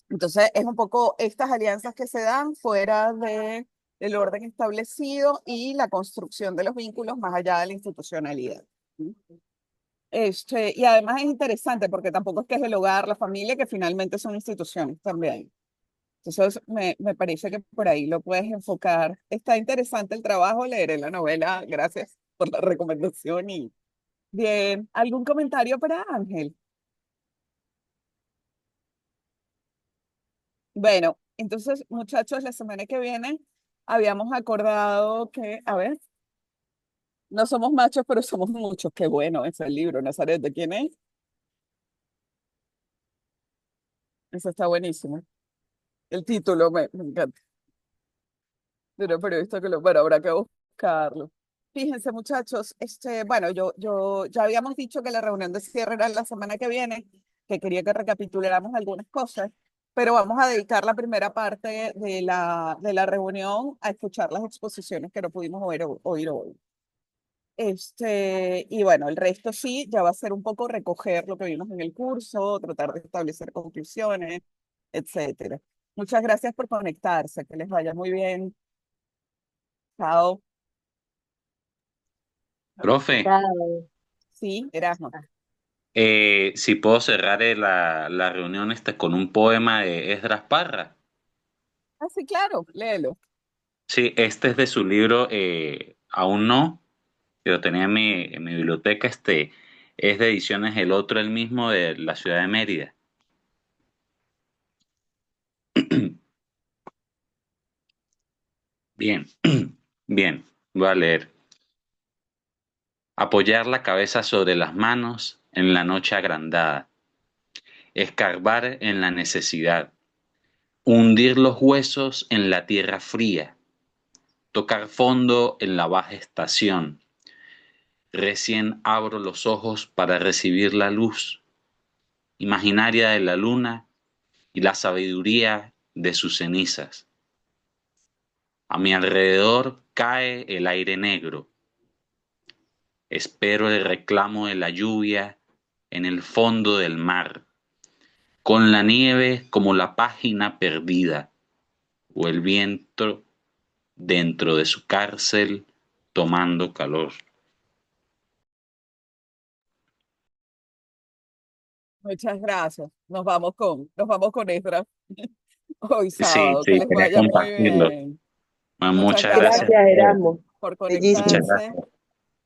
Entonces, es un poco estas alianzas que se dan fuera del orden establecido y la construcción de los vínculos más allá de la institucionalidad. Y además es interesante porque tampoco es que es el hogar, la familia, que finalmente son instituciones también. Entonces, me parece que por ahí lo puedes enfocar. Está interesante el trabajo, leeré la novela. Gracias por la recomendación. Y bien, ¿algún comentario para Ángel? Bueno, entonces, muchachos, la semana que viene habíamos acordado que, a ver, no somos machos, pero somos muchos. Qué bueno ese el libro, Nazaret, ¿de quién es? Eso está buenísimo. El título me encanta. De una periodista que bueno, habrá que buscarlo. Fíjense, muchachos, bueno, yo ya habíamos dicho que la reunión de cierre era la semana que viene, que quería que recapituláramos algunas cosas, pero vamos a dedicar la primera parte de la reunión a escuchar las exposiciones que no pudimos oír hoy. Y bueno, el resto sí, ya va a ser un poco recoger lo que vimos en el curso, tratar de establecer conclusiones, etcétera. Muchas gracias por conectarse, que les vaya muy bien. Chao. Profe, Chao. Sí, Erasmo. si puedo cerrar la reunión con un poema de Esdras Parra. Ah, sí, claro, léelo. Sí, este es de su libro Aún no, que lo tenía en mi biblioteca. Es de Ediciones El Otro, el mismo, de la ciudad de Mérida. Bien, bien, voy a leer. Apoyar la cabeza sobre las manos en la noche agrandada, escarbar en la necesidad, hundir los huesos en la tierra fría, tocar fondo en la baja estación. Recién abro los ojos para recibir la luz imaginaria de la luna y la sabiduría de sus cenizas. A mi alrededor cae el aire negro. Espero el reclamo de la lluvia en el fondo del mar, con la nieve como la página perdida, o el viento dentro de su cárcel tomando calor. Muchas gracias. Nos vamos con Esdras hoy Sí, sábado. Que sí, les quería vaya muy compartirlo. bien. Bueno, Muchas muchas gracias gracias a Gracias, ustedes. Erasmo. por Muchas Bellísimo. conectarse. gracias.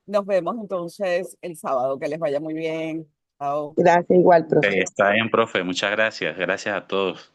Nos vemos entonces el sábado. Que les vaya muy bien. Chao. Gracias, igual, Ok, profe. está bien, profe. Muchas gracias. Gracias a todos.